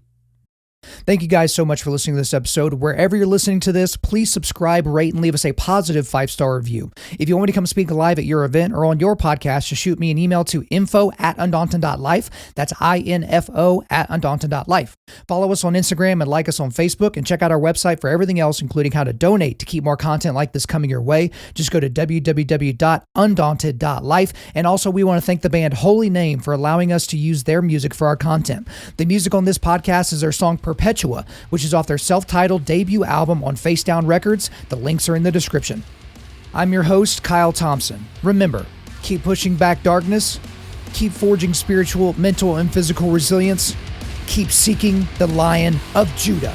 Speaker 1: Thank you guys so much for listening to this episode. Wherever you're listening to this, please subscribe, rate, and leave us a positive 5-star review. If you want me to come speak live at your event or on your podcast, just shoot me an email to info@undaunted.life. That's info@undaunted.life. Follow us on Instagram and like us on Facebook, and check out our website for everything else, including how to donate to keep more content like this coming your way. Just go to www.undaunted.life. And also, we want to thank the band Holy Name for allowing us to use their music for our content. The music on this podcast is their song Perpetua, which is off their self-titled debut album on Face Down Records. The links are in the description. I'm your host, Kyle Thompson. Remember, keep pushing back darkness, keep forging spiritual, mental, and physical resilience, keep seeking the Lion of Judah.